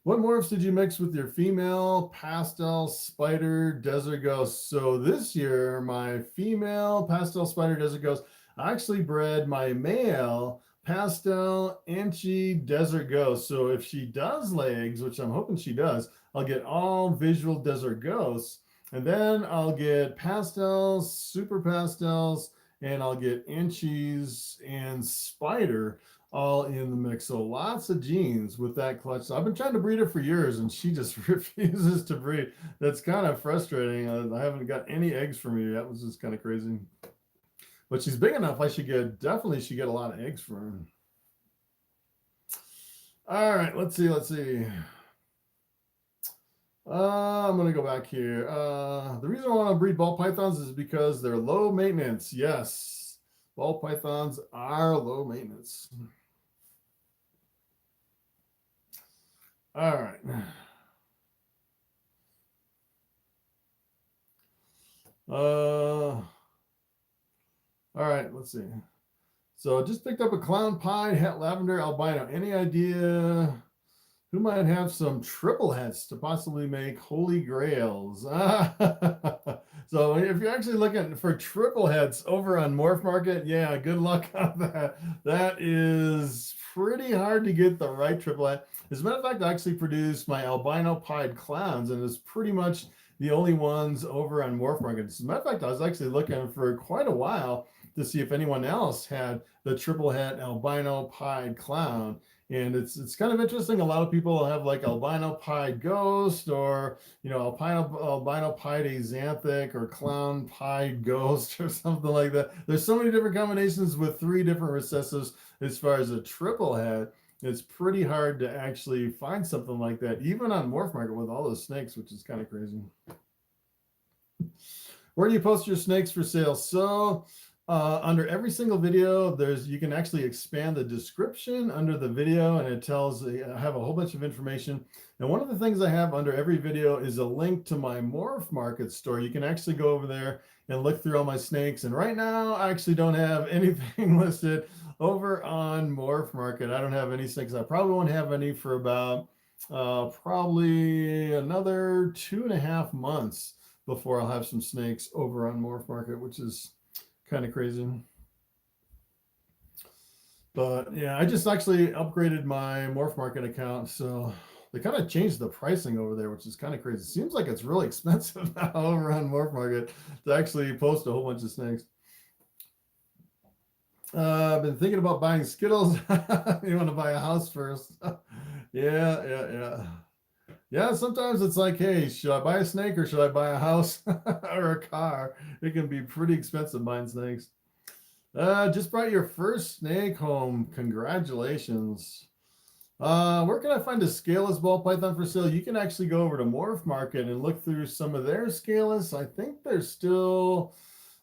What morphs did you mix with your female pastel spider desert ghost? So this year, my female pastel spider desert ghost, I actually bred my male pastel Anchi desert ghost. So if she does lay eggs, which I'm hoping she does, I'll get all visual desert ghosts, and then I'll get pastels, super pastels, and I'll get Anchis and spider all in the mix. So lots of genes with that clutch. So I've been trying to breed her for years and she just refuses to breed. That's kind of frustrating. I haven't got any eggs from her yet, which is kind of crazy. But she's big enough. I should get, definitely should get a lot of eggs from her. All right, let's see. I'm going to go back here. The reason I want to breed ball pythons is because they're low maintenance. Yes, ball pythons are low maintenance. All right. All right, let's see. So just picked up a clown pie, het lavender, albino. Any idea who might have some triple hets to possibly make holy grails? So if you're actually looking for triple hets over on Morph Market, yeah, good luck on that. That is pretty hard to get the right triple het. As a matter of fact, I actually produced my albino pied clowns, and it's pretty much the only ones over on Morph Market. As a matter of fact, I was actually looking for quite a while to see if anyone else had the triple het albino pied clown. And it's kind of interesting. A lot of people have like albino pied ghost, or albino pied axanthic, or clown pied ghost, or something like that. There's so many different combinations with 3 different recessives as far as a triple het. It's pretty hard to actually find something like that, even on Morph Market with all those snakes, which is kind of crazy. Where do you post your snakes for sale? So under every single video, you can actually expand the description under the video, and it tells, I have a whole bunch of information. And one of the things I have under every video is a link to my Morph Market store. You can actually go over there and look through all my snakes. And right now, I actually don't have anything listed over on Morph Market. I don't have any snakes. I probably won't have any for about probably another 2.5 months before I'll have some snakes over on Morph Market, which is kind of crazy. But yeah, I just actually upgraded my Morph Market account, so they kind of changed the pricing over there, which is kind of crazy. It seems like it's really expensive now over on Morph Market to actually post a whole bunch of snakes. I've been thinking about buying Skittles. You want to buy a house first? Yeah. Sometimes it's like, hey, should I buy a snake or should I buy a house or a car? It can be pretty expensive buying snakes. Just brought your first snake home. Congratulations. Where can I find a scaleless ball python for sale? You can actually go over to Morph Market and look through some of their scaleless. I think there's still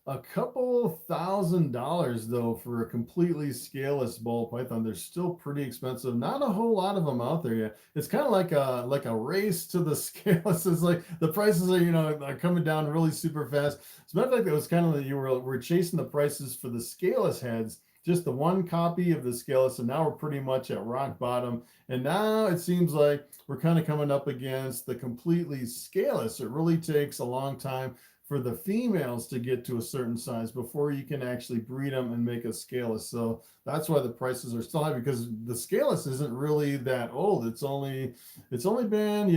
a couple $1,000s though for a completely scaleless ball python. They're still pretty expensive. Not a whole lot of them out there yet. It's kind of like a race to the scaleless. It's like the prices are coming down really super fast. As a matter of fact, it was kind of like we're chasing the prices for the scaleless heads, just the one copy of the scaleless, and now we're pretty much at rock bottom. And now it seems like we're kind of coming up against the completely scaleless. It really takes a long time for the females to get to a certain size before you can actually breed them and make a scaleless. So that's why the prices are still high, because the scaleless isn't really that old. It's only been,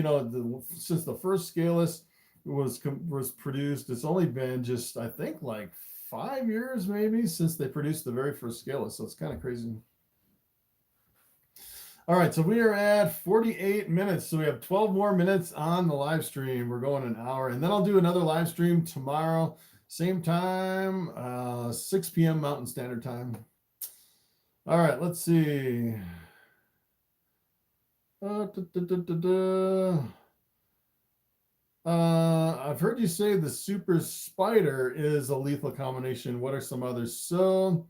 since the first scaleless was produced, it's only been just, I think, like 5 years maybe since they produced the very first scaleless. So it's kind of crazy. All right, so we are at 48 minutes. So we have 12 more minutes on the live stream. We're going an hour, and then I'll do another live stream tomorrow, same time, 6 p.m. Mountain Standard Time. All right, let's see. I've heard you say the super spider is a lethal combination. What are some others? So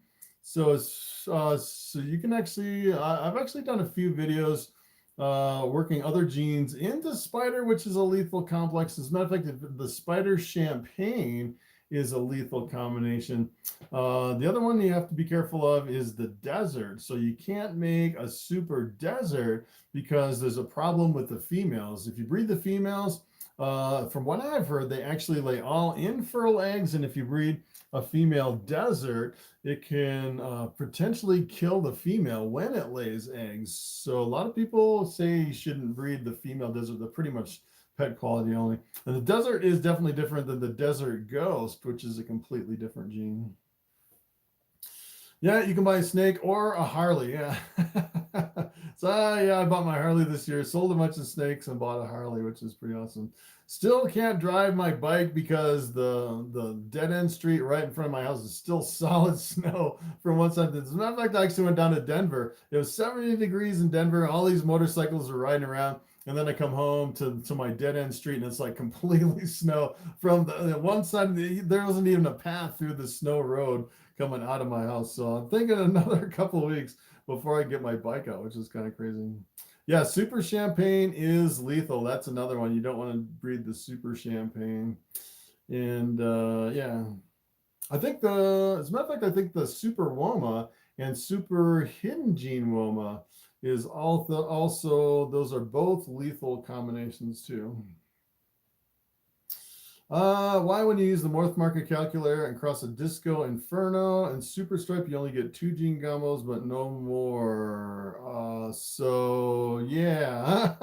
you can actually, I've actually done a few videos working other genes into spider, which is a lethal complex. As a matter of fact, the spider champagne is a lethal combination. The other one you have to be careful of is the desert. So you can't make a super desert because there's a problem with the females. If you breed the females, from what I've heard, they actually lay all infertile eggs, and if you breed a female desert, it can potentially kill the female when it lays eggs. So a lot of people say you shouldn't breed the female desert. They're pretty much pet quality only. And the desert is definitely different than the desert ghost, which is a completely different gene. Yeah, you can buy a snake or a Harley. Yeah. So yeah, I bought my Harley this year, sold a bunch of snakes and bought a Harley, which is pretty awesome. Still can't drive my bike because the dead end street right in front of my house is still solid snow from one side. As a matter of fact, I actually went down to Denver. It was 70 degrees in Denver. All these motorcycles are riding around. And then I come home to my dead end street and it's like completely snow from the one side. There wasn't even a path through the snow road coming out of my house. So I'm thinking another couple of weeks before I get my bike out, which is kind of crazy. Yeah, super champagne is lethal. That's another one. You don't want to breed the super champagne. And yeah, I think as a matter of fact, I think the super Woma and super hidden gene Woma is also, those are both lethal combinations too. Why when you use the Morph Market Calculator and cross a Disco Inferno and Super Stripe, you only get 2 gene combos, but no more. So yeah.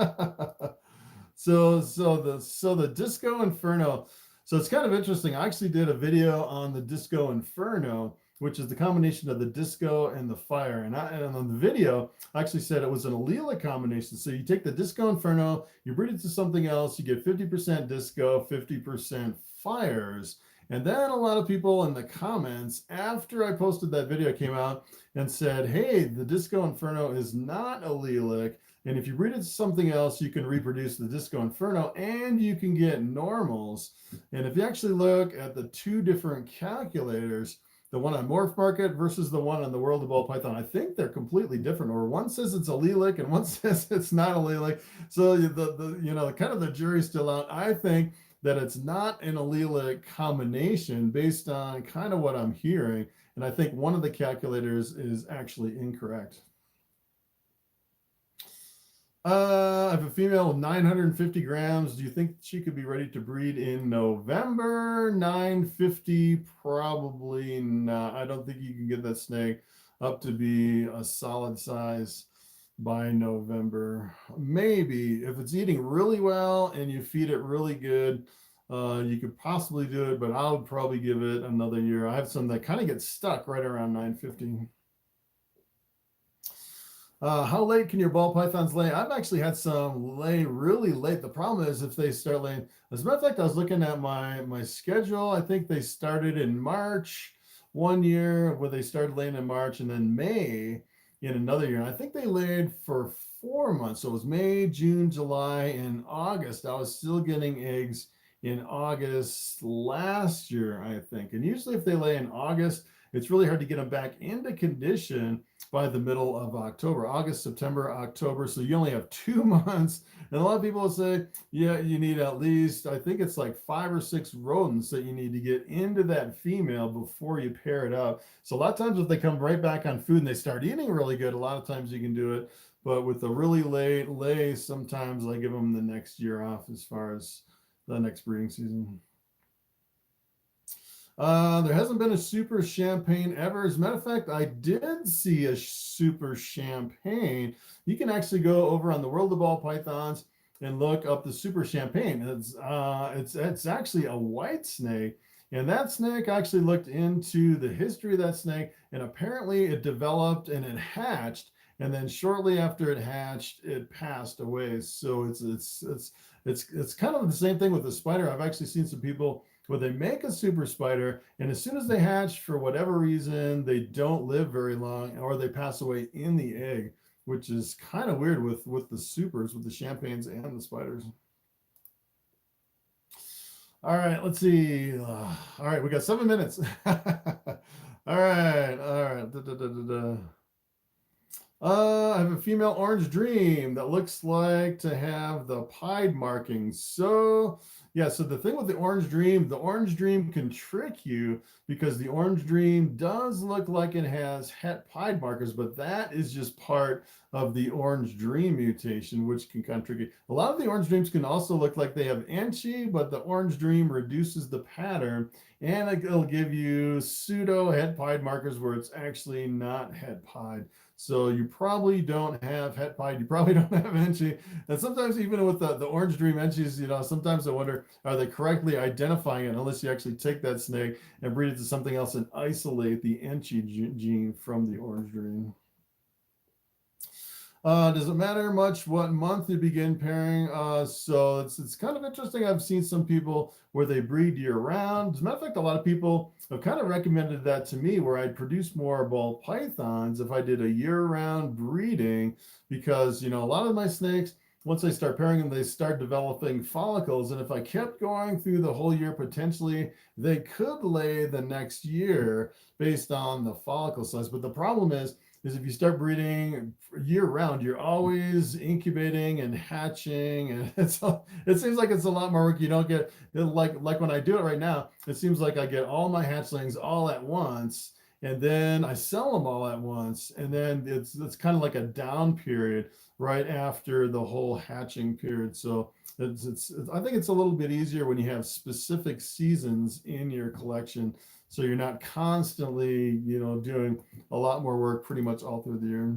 so the Disco Inferno. So it's kind of interesting. I actually did a video on the Disco Inferno, which is the combination of the disco and the fire. And on the video, I actually said it was an allelic combination. So you take the Disco Inferno, you breed it to something else, you get 50% disco, 50% fires. And then a lot of people in the comments, after I posted that video, came out and said, hey, the Disco Inferno is not allelic. And if you breed it to something else, you can reproduce the Disco Inferno and you can get normals. And if you actually look at the 2 different calculators, the one on Morph Market versus the one on the World of Ball Python, I think they're completely different. Or one says it's allelic and one says it's not allelic. So the kind of the jury's still out. I think that it's not an allelic combination based on kind of what I'm hearing. And I think one of the calculators is actually incorrect. I have a female with 950 grams. Do you think she could be ready to breed in November? 950, probably not. I don't think you can get that snake up to be a solid size by November. Maybe if it's eating really well and you feed it really good, you could possibly do it, but I would probably give it another year. I have some that kind of get stuck right around 950. How late can your ball pythons lay? I've actually had some lay really late. The problem is if they start laying, as a matter of fact, I was looking at my schedule. I think they started in March one year, where they started laying in March, and then May in another year. And I think they laid for 4 months. So it was May, June, July, and August. I was still getting eggs in August last year, I think. And usually if they lay in August, it's really hard to get them back into condition by the middle of October, August, September, October. So you only have 2 months. And a lot of people will say, yeah, you need at least, I think it's like 5 or 6 rodents that you need to get into that female before you pair it up. So a lot of times if they come right back on food and they start eating really good, a lot of times you can do it. But with the really late lay, sometimes I give them the next year off as far as the next breeding season. There hasn't been a super champagne ever. As a matter of fact, I did see a super champagne. You can actually go over on the World of Ball Pythons and look up the super champagne. It's actually a white snake. And that snake, I actually looked into the history of that snake, and apparently it developed and it hatched. And then shortly after it hatched, it passed away. So it's kind of the same thing with the spider. I've actually seen some people where they make a super spider, and as soon as they hatch, for whatever reason, they don't live very long, or they pass away in the egg, which is kind of weird with the supers, with the champagnes and the spiders. All right, let's see. All right, we got 7 minutes. All right. I have a female orange dream that looks like to have the pied markings. So Yeah, so the thing with the orange dream can trick you because the orange dream does look like it has het pied markers, but that is just part of the orange dream mutation, which can kind of trick you. A lot of the orange dreams can also look like they have enchi, but the orange dream reduces the pattern and it'll give you pseudo het pied markers where it's actually not het pied. So you probably don't have het pied, you probably don't have enchi. And sometimes even with the orange dream enchis, you know, sometimes I wonder, are they correctly identifying it unless you actually take that snake and breed it to something else and isolate the enchi gene from the orange dream. Does it matter much what month you begin pairing? So it's kind of interesting. I've seen some people where they breed year round. As a matter of fact, a lot of people have kind of recommended that to me, where I'd produce more ball pythons if I did a year round breeding, because, you know, a lot of my snakes, once I start pairing them, they start developing follicles. And if I kept going through the whole year, potentially they could lay the next year based on the follicle size. But the problem is if you start breeding year round, you're always incubating and hatching, and it seems like it's a lot more work. You don't get like when I do it right now, it seems like I get all my hatchlings all at once, and then I sell them all at once, and then it's kind of like a down period right after the whole hatching period. So it's I think it's a little bit easier when you have specific seasons in your collection, so you're not constantly, you know, doing a lot more work pretty much all through the year.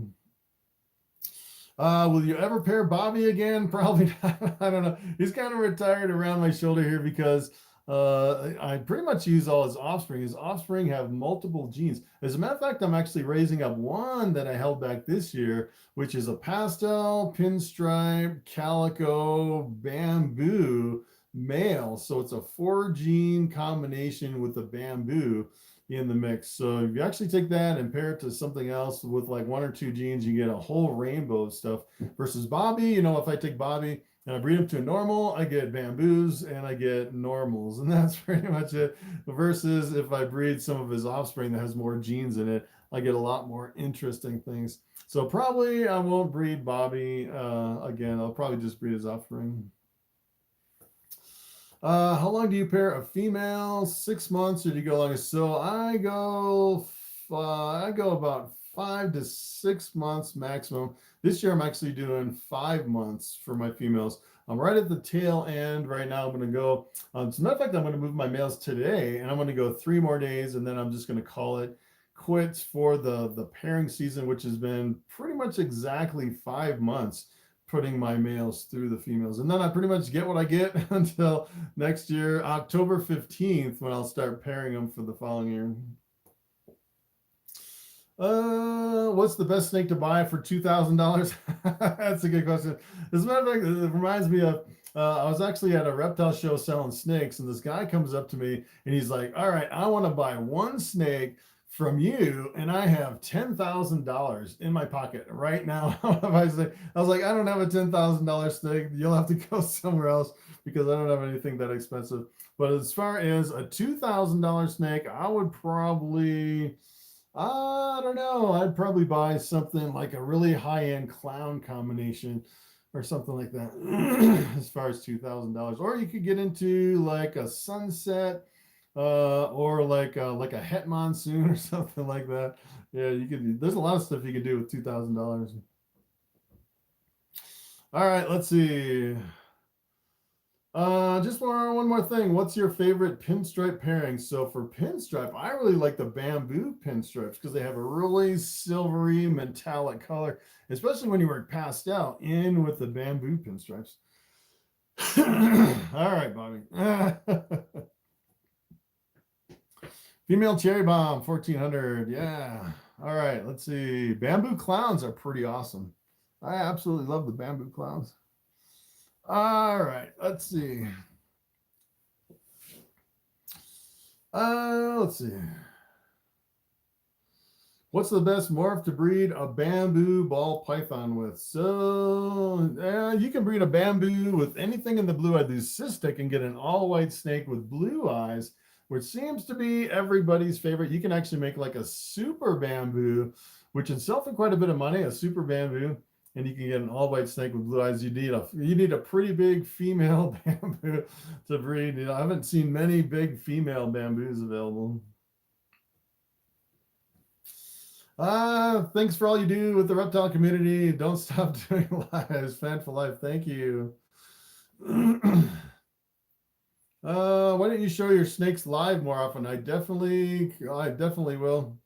Will you ever pair Bobby again? Probably not. I don't know. He's kind of retired around my shoulder here because I pretty much use all his offspring. His offspring have multiple genes. As a matter of fact, I'm actually raising up one that I held back this year, which is a pastel, pinstripe, calico, bamboo male. So it's a 4-gene combination with the bamboo in the mix. So if you actually take that and pair it to something else with like 1 or 2 genes, you get a whole rainbow of stuff. Versus Bobby, you know, if I take Bobby and I breed him to a normal, I get bamboos and I get normals, and that's pretty much it. Versus if I breed some of his offspring that has more genes in it, I get a lot more interesting things. So probably I won't breed Bobby again. I'll probably just breed his offspring. How long do you pair a female? 6 months, or do you go longer? So I go about 5 to 6 months maximum. This year I'm actually doing 5 months for my females. I'm right at the tail end right now. I'm going to go, as a matter of fact, I'm going to move my males today, and I'm going to go 3 more days, and then I'm just going to call it quits for the pairing season, which has been pretty much exactly 5 months, putting my males through the females. And then I pretty much get what I get until next year, October 15th, when I'll start pairing them for the following year. What's the best snake to buy for $2,000? That's a good question. As a matter of fact, it reminds me of, I was actually at a reptile show selling snakes, and this guy comes up to me and he's like, all right, I want to buy one snake from you, and I have $10,000 in my pocket right now. I was like, I don't have a $10,000 snake. You'll have to go somewhere else because I don't have anything that expensive. But as far as a $2,000 snake, I would probably, I don't know, I'd probably buy something like a really high-end clown combination or something like that. As far as $2,000, or you could get into like a sunset, or like a het monsoon or something like that. Yeah, you could. There's a lot of stuff you can do with $2,000. All right, let's see. Just one more thing. What's your favorite pinstripe pairing? So for pinstripe, I really like the bamboo pinstripes because they have a really silvery metallic color, especially when you work pastel in with the bamboo pinstripes. All right, Bobby. Female cherry bomb, 1400. Yeah. All right, let's see. Bamboo clowns are pretty awesome. I absolutely love the bamboo clowns. All right, let's see. Let's see. What's the best morph to breed a bamboo ball python with? So you can breed a bamboo with anything in the blue eye. Cystic and get an all-white snake with blue eyes, which seems to be everybody's favorite. You can actually make like a super bamboo, which would sell for quite a bit of money, a super bamboo and you can get an all white snake with blue eyes. You need a pretty big female bamboo to breed. You know, I haven't seen many big female bamboos available. Thanks for all you do with the reptile community. Don't stop doing lives. Fan for life. Thank you. Why don't you show your snakes live more often? I definitely will.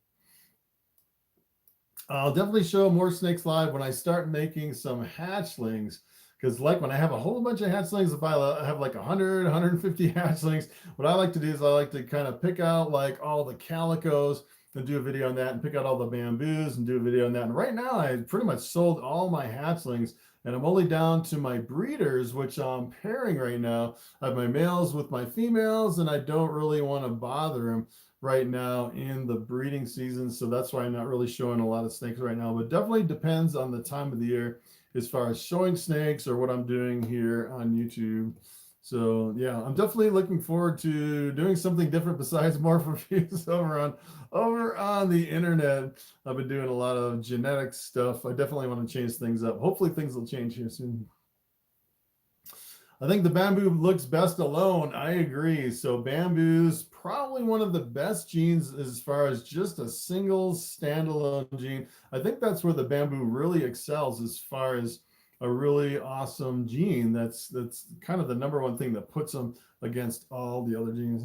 I'll definitely show more snakes live when I start making some hatchlings. Because like when I have a whole bunch of hatchlings, if I have like 100, 150 hatchlings, what I like to do is I like to kind of pick out like all the calicos and do a video on that, and pick out all the bamboos and do a video on that. And right now I pretty much sold all my hatchlings, and I'm only down to my breeders, which I'm pairing right now. I have my males with my females, and I don't really want to bother them right now in the breeding season. So that's why I'm not really showing a lot of snakes right now, but definitely depends on the time of the year as far as showing snakes or what I'm doing here on YouTube. So yeah, I'm definitely looking forward to doing something different besides more reviews over on the internet. I've been doing a lot of genetic stuff. I definitely want to change things up. Hopefully things will change here soon. I think the bamboo looks best alone. I agree. So bamboo's probably one of the best genes as far as just a single standalone gene. I think that's where the bamboo really excels as far as a really awesome gene. That's kind of the number one thing that puts them against all the other genes.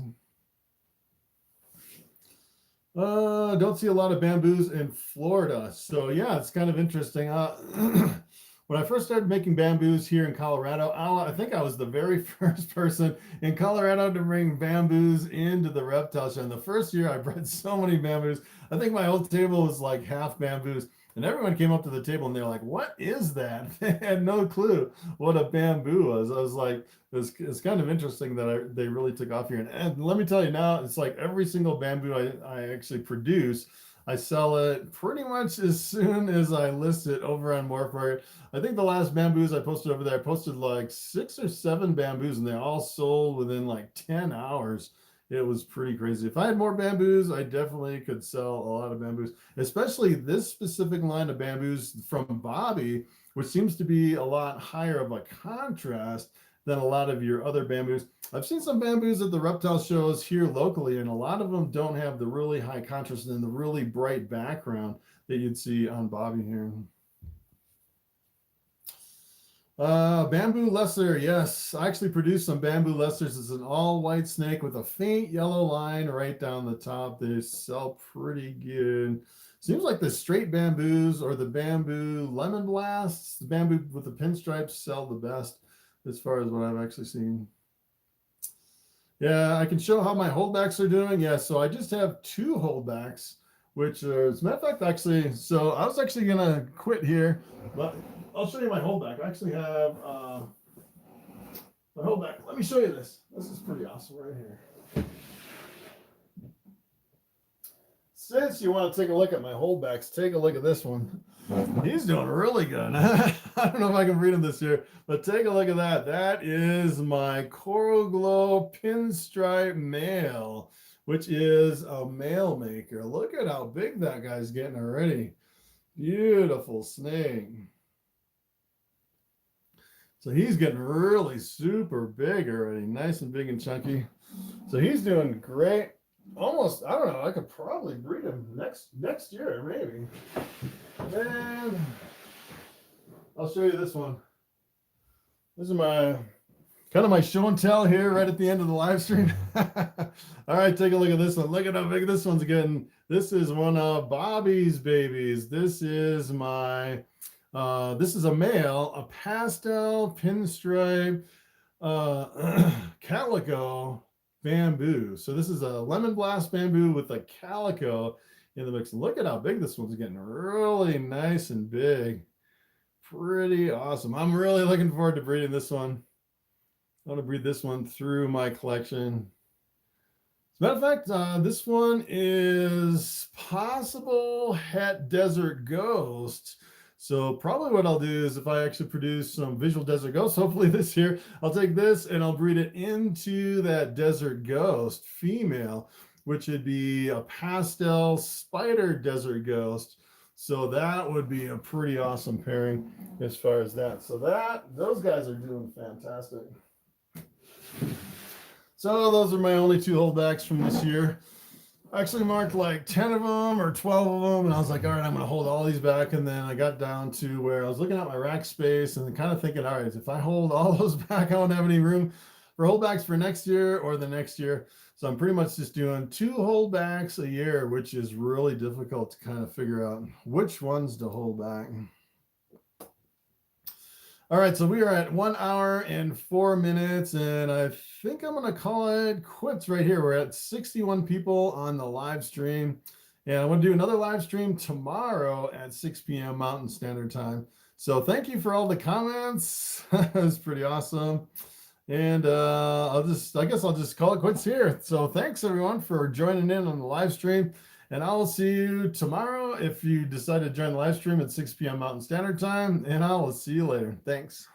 Don't see a lot of bamboos in Florida. So yeah, it's kind of interesting. When I first started making bamboos here in Colorado, I think I was the very first person in Colorado to bring bamboos into the reptile show. And the first year I bred so many bamboos. I think my whole table was like half bamboos. And everyone came up to the table and they're like, what is that? They had no clue what a bamboo was. I was like, it's kind of interesting that they really took off here. And let me tell you now, it's like every single bamboo I actually produce, I sell it pretty much as soon as I list it over on Morpher. I think the last bamboos I posted over there, I posted like 6 or 7 bamboos, and they all sold within like 10 hours. It was pretty crazy. If I had more bamboos, I definitely could sell a lot of bamboos, especially this specific line of bamboos from Bobby, which seems to be a lot higher of a contrast than a lot of your other bamboos. I've seen some bamboos at the reptile shows here locally, and a lot of them don't have the really high contrast and the really bright background that you'd see on Bobby here. Bamboo lesser, yes. I actually produced some bamboo lessers. It's an all white snake with a faint yellow line right down the top. They sell pretty good. Seems like the straight bamboos or the bamboo lemon blasts, the bamboo with the pinstripes sell the best as far as what I've actually seen. Yeah, I can show how my holdbacks are doing. Yeah, so I just have 2 holdbacks, which are, as a matter of fact, actually, so I was actually gonna quit here, but I'll show you my holdback. I actually have my holdback. Let me show you this. This is pretty awesome right here. Since you want to take a look at my holdbacks, take a look at this one. He's doing really good. I don't know if I can read him this year, but take a look at that. That is my Coral Glow Pinstripe Male, which is a male maker. Look at how big that guy's getting already. Beautiful snake. So he's getting really super big already, nice and big and chunky. So he's doing great. Almost, I don't know, I could probably breed him next year, maybe. And I'll show you this one. This is my kind of my show and tell here right at the end of the live stream. All right, take a look at this one. Look at how big this one's getting. This is one of Bobby's babies. This is my this is a male, a pastel pinstripe calico bamboo. So this is a lemon blast bamboo with a calico in the mix. Look at how big this one's getting. Really nice and big. Pretty awesome. I'm really looking forward to breeding this one. I want to breed this one through my collection. As a matter of fact, this one is possible Het Desert Ghost. So probably what I'll do is if I actually produce some visual desert ghosts, hopefully this year, I'll take this and I'll breed it into that desert ghost female, which would be a pastel spider desert ghost. So that would be a pretty awesome pairing as far as that. So those guys are doing fantastic. So those are my only 2 holdbacks from this year. I actually marked like 10 of them or 12 of them, and I was like, all right, I'm going to hold all these back. And then I got down to where I was looking at my rack space and kind of thinking, all right, if I hold all those back, I won't have any room for holdbacks for next year or the next year. So I'm pretty much just doing 2 holdbacks a year, which is really difficult to kind of figure out which ones to hold back. All right, so we are at 1 hour and 4 minutes, and I think I'm going to call it quits right here. We're at 61 people on the live stream, and I want to do another live stream tomorrow at 6 p.m. Mountain Standard Time. So thank you for all the comments. It's pretty awesome. And I guess I'll just call it quits here. So thanks everyone for joining in on the live stream. And I will see you tomorrow if you decide to join the live stream at 6 p.m. Mountain Standard Time. And I will see you later. Thanks.